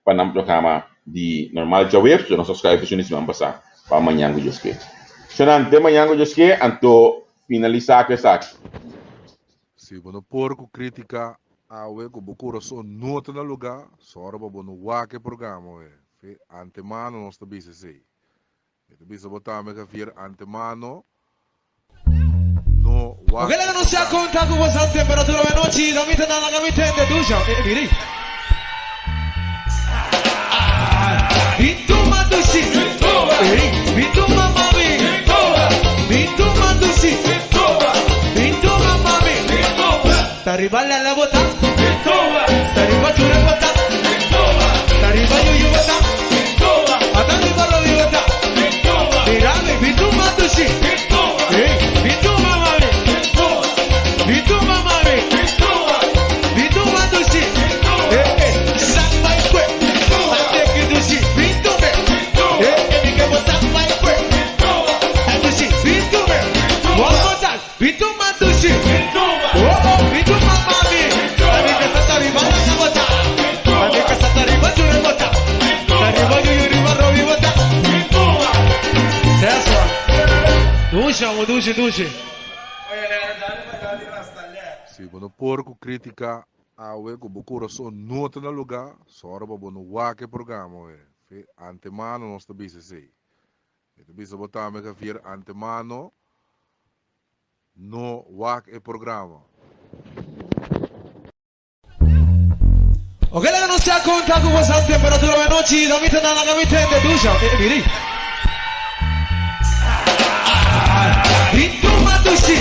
para um programa de normal de web, nós subscrevemos isso vamos passar para amanhã que Deus quer. Senão, de manhã que Deus quer, anto finalizar que sabe. Se você porco critica a we ko bukuro so nota na lugar, só ora ba bono wake programa we. Antemano nós tabi se sei. Tabi se botar me vir antemano no wake. Ok, non si acconta con questa temperatura veloce, da vita dalla camitente, ducia, e vedi. Vituma duci, vituma mami, vituma duci, vituma mami, t'arriva alla vota, t'arriva giù la vota, t'arriva io vota, atanti parlo di vota, tirami vituma duci, vituma mami, vituma mami, vituma duci, samba in que, ate che duci, vitume, mica vota mai que, duci, vitume, one more time, vituma duci, vituma mami, amica sta arrivando la vota, amica sta arrivando la vota, arriva io rimarrò di vota, duci. Se você porco critica a we ko bukuro so nota na lugar, só ora ba bono wake programa we. Antemano nós tabi se sei. Tabi se botar me vir antemano no wake e programa. Ok, la non si acconta con questa temperatura veloce, da vita dalla camitente, ducia, e vedi. Vituma duci,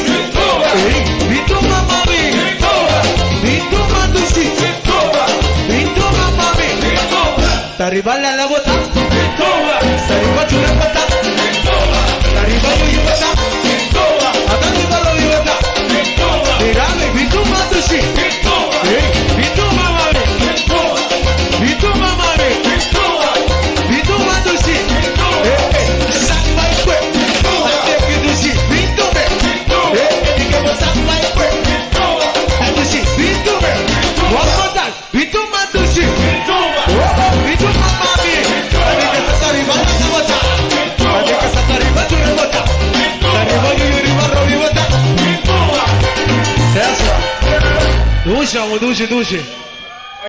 vituma mami, vituma duci, vituma mami, t'arriva alla vota, t'arriva giù la vota, t'arriva io vota, atanti parlo di vota, tirami vituma duci, vituma mami, vituma mami, vituma duci, samba in que, ate che duci, vitume, mica vota mai que, duci, vitume, one more time, vituma duci, vituma mami, amica sta arrivando la vota, amica sta arrivando la vota, t'arriva io rimarrò di vota, duci.